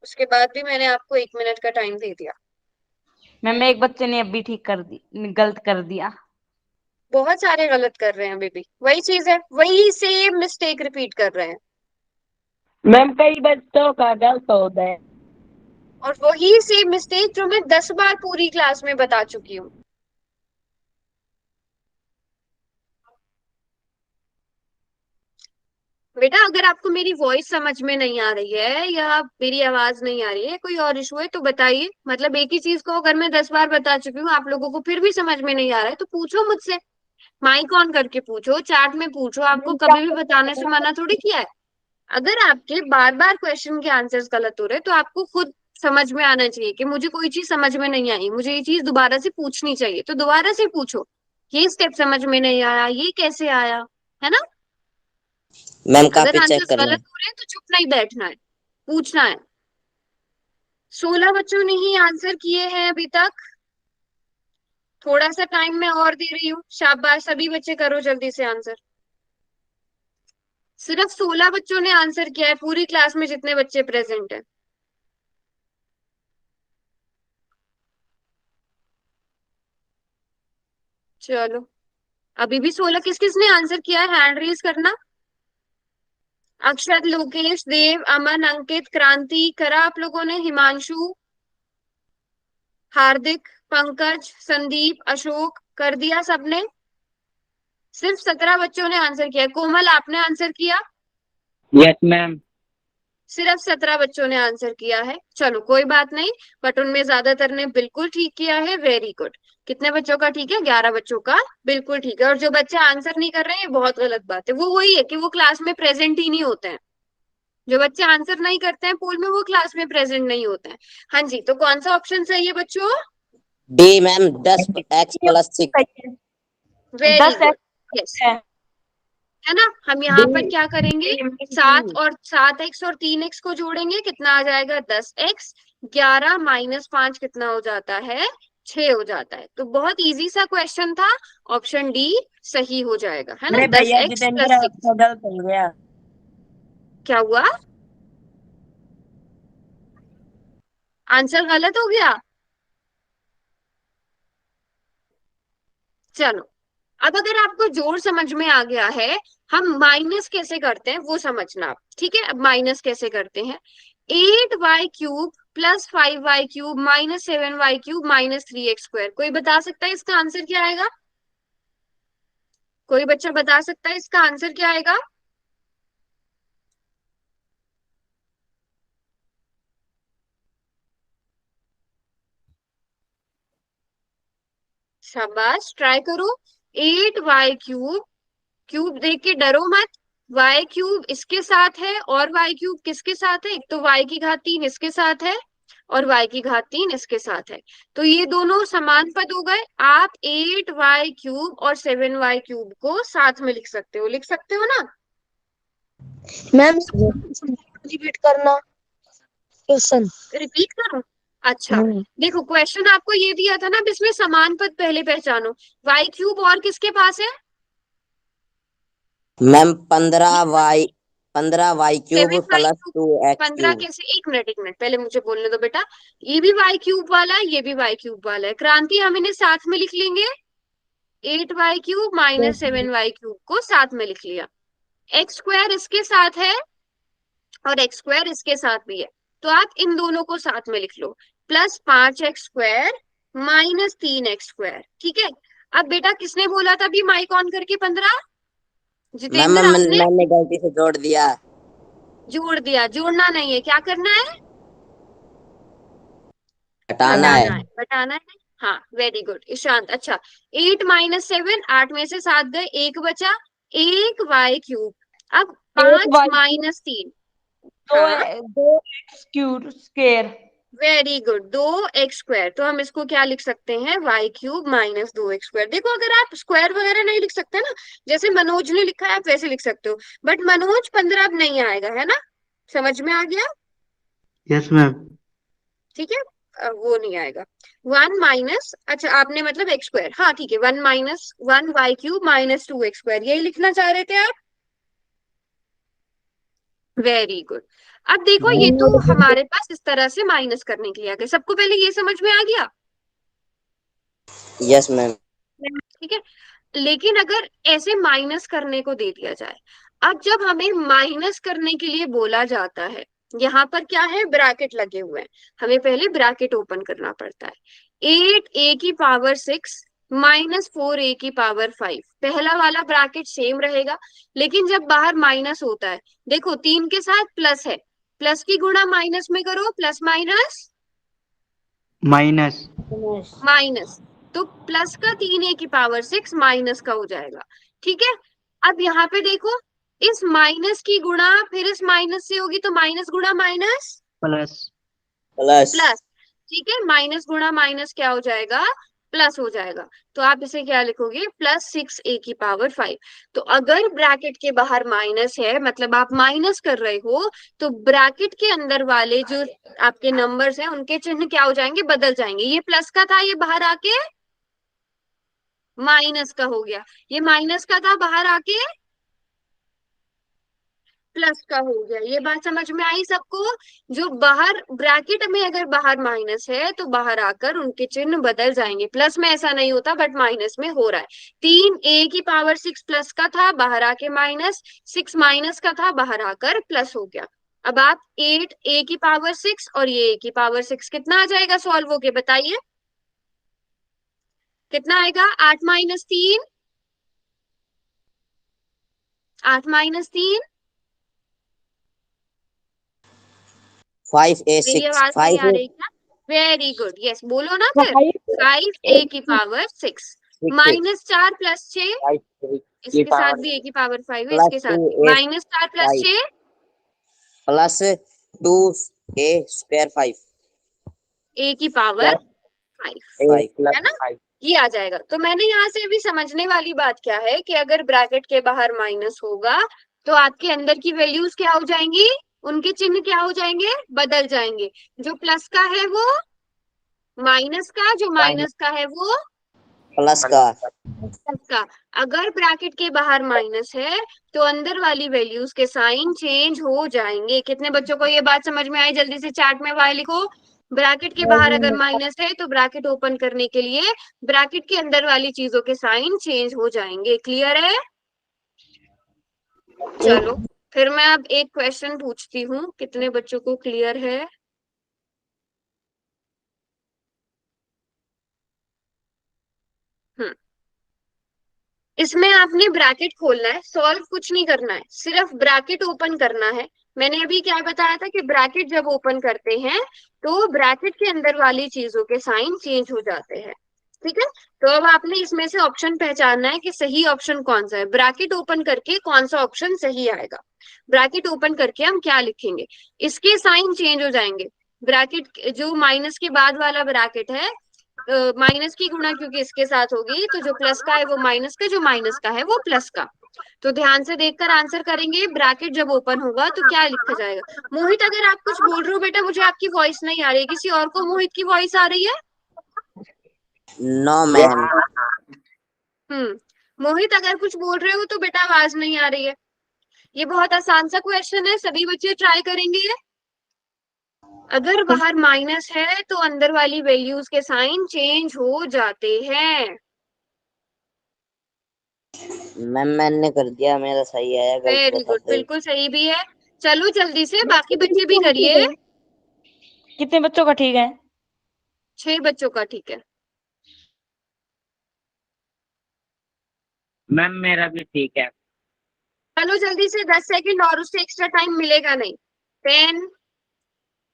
उसके बाद भी मैंने आपको 1 मिनट का टाइम दे दिया। मैम एक बच्चे ने अभी ठीक कर दी, गलत कर दिया। बहुत सारे गलत कर रहे हैं अभी भी, वही चीज है, वही सेम मिस्टेक रिपीट कर रहे हैं, मैम कई बच्चों का गलत होता है। और वही सेम मिस्टेक जो मैं 10 बार पूरी क्लास में बता चुकी हूँ। बेटा, अगर आपको मेरी वॉइस समझ में नहीं आ रही है या मेरी आवाज नहीं आ रही है, कोई और इशू है तो बताइए। मतलब एक ही चीज को अगर मैं 10 बार बता चुकी हूँ, आप लोगों को फिर भी समझ में नहीं आ रहा है, तो पूछो मुझसे, माइक ऑन करके पूछो, चैट में पूछो, आपको कभी भी बताने से मना थोड़ी किया है। अगर आपके बार बार क्वेश्चन के आंसर्स गलत हो रहे तो आपको खुद समझ में आना चाहिए कि मुझे कोई चीज समझ में नहीं आई, मुझे ये चीज दोबारा से पूछनी चाहिए, तो दोबारा से पूछो। ये स्टेप समझ में नहीं आया, ये कैसे आया, है ना। मैम अगर काफी चेक आंसर्स कर लें। गलत हो रहे हैं तो चुप नहीं बैठना है, पूछना है। 16 बच्चों ने ही आंसर किए हैं अभी तक। थोड़ा सा टाइम मैं और दे रही हूँ, शाबाश, सभी बच्चे करो जल्दी से आंसर। सिर्फ 16 बच्चों ने आंसर किया है पूरी क्लास में जितने बच्चे प्रेजेंट हैं। चलो, अभी भी 16, किस किस ने आंसर किया है हैंड रेज करना। अक्षत, लोकेश, देव, अमन, अंकित, क्रांति, करा आप लोगों ने। हिमांशु, हार्दिक, पंकज, संदीप, अशोक, कर दिया सबने। सिर्फ 17 बच्चों ने आंसर किया। कोमल, आपने आंसर किया। Yes ma'am. सिर्फ 17 बच्चों ने आंसर किया है। चलो कोई बात नहीं, बट उनमें ज्यादातर ने बिल्कुल ठीक किया है। Very good. कितने बच्चों का ठीक है, 11 बच्चों का बिल्कुल ठीक है। और जो बच्चे आंसर नहीं कर रहे हैं, ये बहुत गलत बात है। वो वही है कि वो क्लास में प्रेजेंट ही नहीं होते हैं। जो बच्चे आंसर नहीं करते हैं पोल में, वो क्लास में प्रेजेंट नहीं होते हैं। हाँ जी, तो कौन सा ऑप्शन सही है बच्चों। D ma'am, 10x plus 6। Very 10 good, yes, x है। है ना। हम यहाँ पर क्या करेंगे, 7x और 3x को जोड़ेंगे, कितना आ जाएगा 10x। 11 माइनस 5 कितना हो जाता है, 6 हो जाता है। तो बहुत इजी सा क्वेश्चन था, ऑप्शन डी सही हो जाएगा, है ना। अरे दस भैया एक्स जितेंद्र प्लस सिक्स आपका गलत हो गया। क्या हुआ? आंसर गलत हो गया? चलो, अब अगर आपको जोड़ समझ में आ गया है, हम माइनस कैसे करते हैं वो समझना आप, ठीक है? अब माइनस कैसे करते हैं, 8y³ plus 5y³ minus 7y³ minus 3x²। कोई बता सकता है इसका आंसर क्या आएगा? कोई बच्चा बता सकता है इसका आंसर क्या आएगा? शाबाश, ट्राई करो। 8y³ क्यूब देख के डरो मत। y³ इसके साथ है और y³ किसके साथ है? एक तो y⁻3 इसके साथ है और y⁻3 इसके साथ है, तो ये दोनों समान पद हो गए। आप 8y³ और 7y³ को साथ में लिख सकते हो, लिख सकते हो ना? मैम रिपीट करना क्वेश्चन। रिपीट करो। अच्छा, देखो क्वेश्चन आपको ये दिया था ना, अब इसमें समान पद पहले पहचानो। y³ और किसके पास है? मैम 15y³ 15 प्लस 2x³ कैसे? एक मिनट पहले मुझे बोलने दो बेटा। ये भी y³ वाला है, ये भी y³ वाला है। क्रांति, हम इन्हें साथ में लिख लेंगे। 8y³ माइनस 7y³ को साथ में लिख लिया। x² इसके साथ है और x² इसके साथ भी है, तो आप इन दोनों को साथ में लिख लो। Plus 5x² minus 3x²। ठीक है, अब बेटा किसने बोला था अभी माइक ऑन करके 15? मैम जितेंद्र, आपने मैंने गलती से जोड़ दिया। जोड़ दिया? जोड़ना नहीं है, क्या करना है? हटाना घटाना है। है, घटाना है। हाँ, वेरी गुड ईशांत। अच्छा, 8 माइनस 7, 8 में से 7 गए, एक बचा। 1y³। अब 5 माइनस 3। हाँ, 2x² वेरी गुड, 2x²। तो हम इसको क्या लिख सकते हैं? y³ minus 2x²। देखो, अगर आप स्क्वायर वगैरह नहीं लिख सकते ना, जैसे मनोज ने लिखा है आप वैसे लिख सकते हो, बट मनोज 15 अब नहीं आएगा, है ना? समझ में आ गया? Yes ma'am. ठीक है, वो नहीं आएगा। 1 माइनस, अच्छा आपने मतलब x², हाँ ठीक है, 1 माइनस 1y³ माइनस 2x², यही लिखना चाह रहे थे आप? Very good. अब देखो, ये तो हमारे पास इस तरह से माइनस करने के लिए आ गया। सबको पहले ये समझ में आ गया? Yes ma'am. ठीक है, लेकिन अगर ऐसे माइनस करने को दे दिया जाए, अब जब हमें माइनस करने के लिए बोला जाता है, यहाँ पर क्या है? ब्रैकेट लगे हुए हैं, हमें पहले ब्रैकेट ओपन करना पड़ता है। 8a⁻6 माइनस 4a⁻5, पहला वाला ब्रैकेट सेम रहेगा, लेकिन जब बाहर माइनस होता है, देखो 3 के साथ प्लस है, प्लस की गुणा माइनस में करो, प्लस माइनस माइनस माइनस, तो प्लस का 3a⁻6 माइनस का हो जाएगा। ठीक है, अब यहाँ पे देखो, इस माइनस की गुणा फिर इस माइनस से होगी, तो माइनस गुणा माइनस प्लस प्लस प्लस। ठीक है, माइनस गुणा माइनस क्या हो जाएगा? प्लस हो जाएगा। तो आप इसे क्या लिखोगे? Plus 6a⁻5। तो अगर ब्रैकेट के बाहर माइनस है, मतलब आप माइनस कर रहे हो, तो ब्रैकेट के अंदर वाले जो आपके नंबर्स हैं उनके चिन्ह क्या हो जाएंगे? बदल जाएंगे। ये प्लस का था, ये बाहर आके माइनस का हो गया। ये माइनस का था, बाहर आके प्लस का हो गया। ये बात समझ में आई सबको? जो बाहर ब्रैकेट में अगर बाहर माइनस है तो बाहर आकर उनके चिन्ह बदल जाएंगे। प्लस में ऐसा नहीं होता, बट माइनस में हो रहा है। 3a⁻6 प्लस का था, बाहर आके माइनस, 6 माइनस का था, बाहर आकर प्लस हो गया। अब आप 8a⁻6 और ये a⁻6 कितना आ जाएगा सॉल्व होके? बताइए कितना आएगा? 8 माइनस 3, 8 माइनस 3। 5a6 मेरी आवाज नहीं आ रही क्या? वेरी गुड, यस बोलो ना फिर। 5a⁻6 माइनस 4 प्लस 6, इसके साथ भी a⁻5 है, इसके साथ भी minus 4 plus 6 plus 2a² 5 a⁻5 है ना? ये आ जाएगा। तो मैंने यहाँ से अभी समझने वाली बात क्या है कि अगर ब्रैकेट के बाहर माइनस होगा तो आपके अंदर की वैल्यूज क्या हो जाएंगी? उनके चिन्ह क्या हो जाएंगे? बदल जाएंगे। जो प्लस का है वो माइनस का, जो माइनस का है वो प्लस का। का। अगर ब्रैकेट के बाहर माइनस है तो अंदर वाली वैल्यूज के साइन चेंज हो जाएंगे। कितने बच्चों को ये बात समझ में आई? जल्दी से चैट में वाई लिखो। ब्रैकेट के बाहर अगर माइनस है तो ब्रैकेट ओपन करने के लिए ब्रैकेट के अंदर वाली चीजों के साइन चेंज हो जाएंगे। क्लियर है? चलो फिर मैं अब एक क्वेश्चन पूछती हूँ, कितने बच्चों को क्लियर है? इसमें आपने ब्रैकेट खोलना है, सॉल्व कुछ नहीं करना है, सिर्फ ब्रैकेट ओपन करना है। मैंने अभी क्या बताया था कि ब्रैकेट जब ओपन करते हैं तो ब्रैकेट के अंदर वाली चीजों के साइन चेंज हो जाते हैं। ठीक है, तो अब आपने इसमें से ऑप्शन पहचानना है कि सही ऑप्शन कौन सा है। ब्रैकेट ओपन करके कौन सा ऑप्शन सही आएगा। ब्रैकेट ओपन करके हम क्या लिखेंगे? इसके साइन चेंज हो जाएंगे। ब्रैकेट जो माइनस के बाद वाला ब्रैकेट है, माइनस की गुणा क्योंकि इसके साथ होगी तो जो प्लस का है वो माइनस का, जो माइनस का है वो प्लस का। तो ध्यान से देखकर आंसर करेंगे। ब्रैकेट जब ओपन होगा तो क्या लिखा जाएगा? मोहित अगर आप कुछ बोल रहे हो बेटा, मुझे आपकी वॉइस नहीं आ रही है। किसी और को मोहित की वॉइस आ रही है? No ma'am. मोहित अगर कुछ बोल रहे हो तो बेटा आवाज नहीं आ रही है। ये बहुत आसान सा क्वेश्चन है, सभी बच्चे ट्राई करेंगे। अगर बाहर माइनस है तो अंदर वाली वैल्यूज के साइन चेंज हो जाते हैं। मैम मैंने कर दिया, मेरा सही है, गलत वेरी बता गुड, दो। बिल्कुल सही भी है। चलो जल्दी से बाकी बच्चे भी करिए। कितने बच्चों का ठीक है? 6 बच्चों का ठीक है। मैम मेरा भी ठीक है। चलो जल्दी से, 10 सेकंड और, उससे एक्स्ट्रा टाइम मिलेगा नहीं। 10,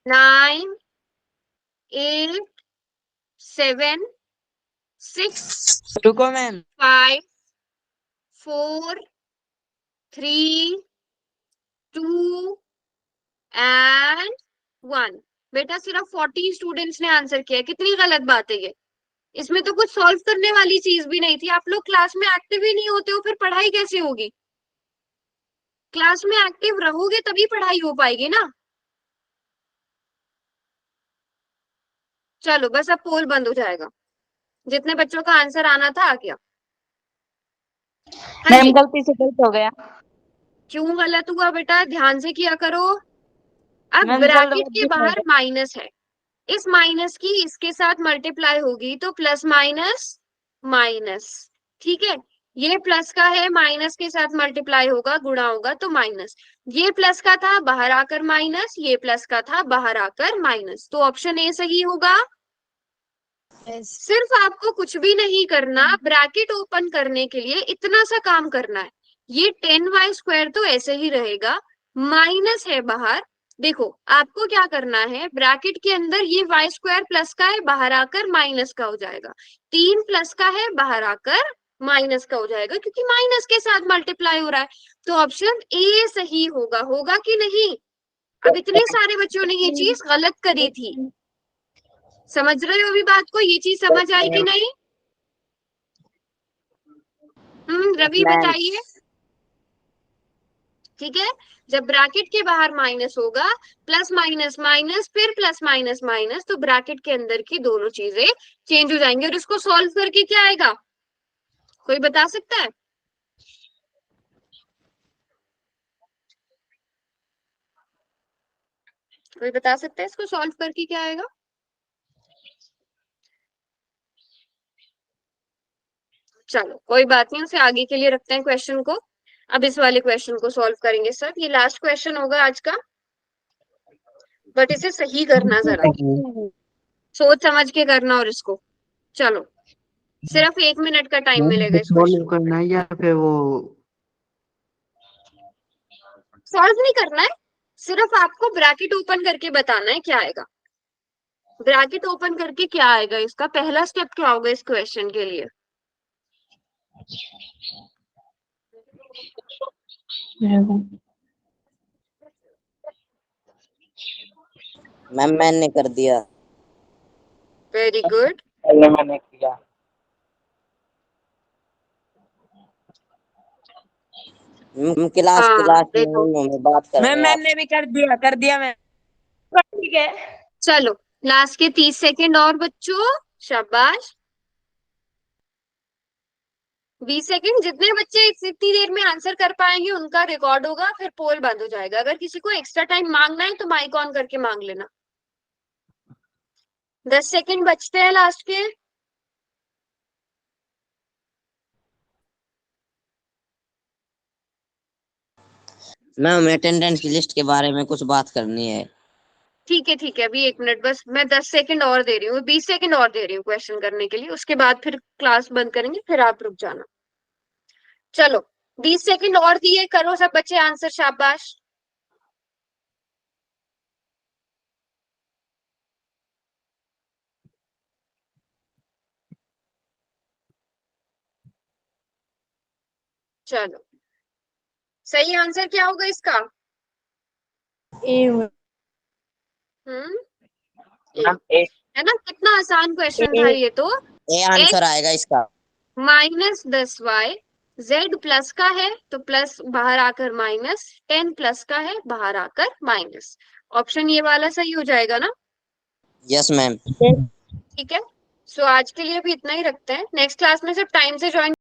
9, 8, 7, 6, रुको मैम। 5, 4, 3, 2 एंड 1। बेटा सिर्फ 40 स्टूडेंट्स ने आंसर किया। कितनी गलत बात है ये। इसमें तो कुछ सॉल्व करने वाली चीज भी नहीं थी। आप लोग क्लास में एक्टिव ही नहीं होते हो, फिर पढ़ाई कैसे होगी? क्लास में एक्टिव रहोगे तभी पढ़ाई हो पाएगी ना। चलो बस अब पोल बंद हो जाएगा। जितने बच्चों का आंसर आना था आ गया। हाँ मैम जी, गलती से गलत हो गया। क्यों गलत हुआ बेटा? ध्यान से किया करो। अब मैम ब्रैकेट के जल्दबाजी में हो बाहर माइनस है, इस माइनस की इसके साथ मल्टीप्लाई होगी तो प्लस माइनस माइनस। ठीक है, ये प्लस का है, माइनस के साथ मल्टीप्लाई होगा, गुणा होगा तो माइनस। ये प्लस का था बाहर आकर माइनस, ये प्लस का था बाहर आकर माइनस, तो ऑप्शन ए सही होगा। सिर्फ आपको कुछ भी नहीं करना, ब्रैकेट ओपन करने के लिए इतना सा काम करना है। ये 10y² तो ऐसे ही रहेगा, माइनस है बाहर। देखो आपको क्या करना है, ब्रैकेट के अंदर ये y² प्लस का है, बाहर आकर माइनस का हो जाएगा। 3 प्लस का है, बाहर आकर माइनस का हो जाएगा, क्योंकि माइनस के साथ मल्टीप्लाई हो रहा है। तो ऑप्शन ए सही होगा। होगा कि नहीं? अब इतने सारे बच्चों ने ये चीज गलत करी थी। समझ रहे हो अभी बात को? ये चीज समझ आई कि नहीं? रवि मैम बताइए। ठीक है, जब ब्रैकेट के बाहर माइनस होगा, प्लस माइनस माइनस फिर प्लस माइनस माइनस, तो ब्रैकेट के अंदर की दोनों चीजें चेंज हो जाएंगी। और इसको सॉल्व करके क्या आएगा, कोई बता सकता है? कोई बता सकता है इसको सॉल्व करके क्या आएगा? चलो कोई बात नहीं, उसे आगे के लिए रखते हैं क्वेश्चन को। अब इस वाले क्वेश्चन को सॉल्व करेंगे सर। ये लास्ट क्वेश्चन होगा आज का, बट इसे सही करना जरा, सोच समझ के करना। और इसको चलो सिर्फ 1 मिनट का टाइम मिलेगा इस क्वेश्चन सॉल्व को। करना है या फिर वो सॉल्व नहीं करना है, सिर्फ आपको ब्रैकेट ओपन करके बताना है क्या आएगा। ब्रैकेट ओपन करके क्या आएगा, इसका पहला स्टेप क्या होगा इस क्वेश्चन के लिए? मैम मैंने कर दिया। Very good. पहले मैंने किया। क्लास हाँ क्लास में देखो, नहीं हूँ, मैं बात कर रहे मैम हैं आप। मैंने भी कर दिया मैं। ठीक है। चलो लास्ट के 30 सेकेंड और बच्चों, शाबाश। 20 सेकंड। जितने बच्चे इतनी देर में आंसर कर पाएंगे उनका रिकॉर्ड होगा, फिर पोल बंद हो जाएगा। अगर किसी को एक्स्ट्रा टाइम मांगना है तो माइक ऑन करके मांग लेना। 10 सेकंड बचते हैं लास्ट के। मैम अटेंडेंस की लिस्ट के बारे में कुछ बात करनी है। ठीक है, अभी 1 मिनट बस, मैं 10 सेकंड और दे रही हूँ, 20 सेकंड और दे रही हूँ क्वेश्चन करने के लिए, उसके बाद फिर क्लास बंद करेंगे, फिर आप रुक जाना। चलो 20 सेकंड और दिए, करो सब बच्चे आंसर, शाबाश। चलो सही आंसर क्या होगा इसका? हम्म मैम ए है ना, कितना आसान क्वेश्चन था ये तो। ए आंसर आएगा इसका। -10y, z प्लस का है तो प्लस बाहर आकर माइनस, 10 प्लस का है बाहर आकर माइनस। ऑप्शन ये वाला सही हो जाएगा ना? Yes ma'am. ठीक है, सो आज के लिए भी इतना ही रखते हैं। नेक्स्ट क्लास में सब टाइम से ज्वाइन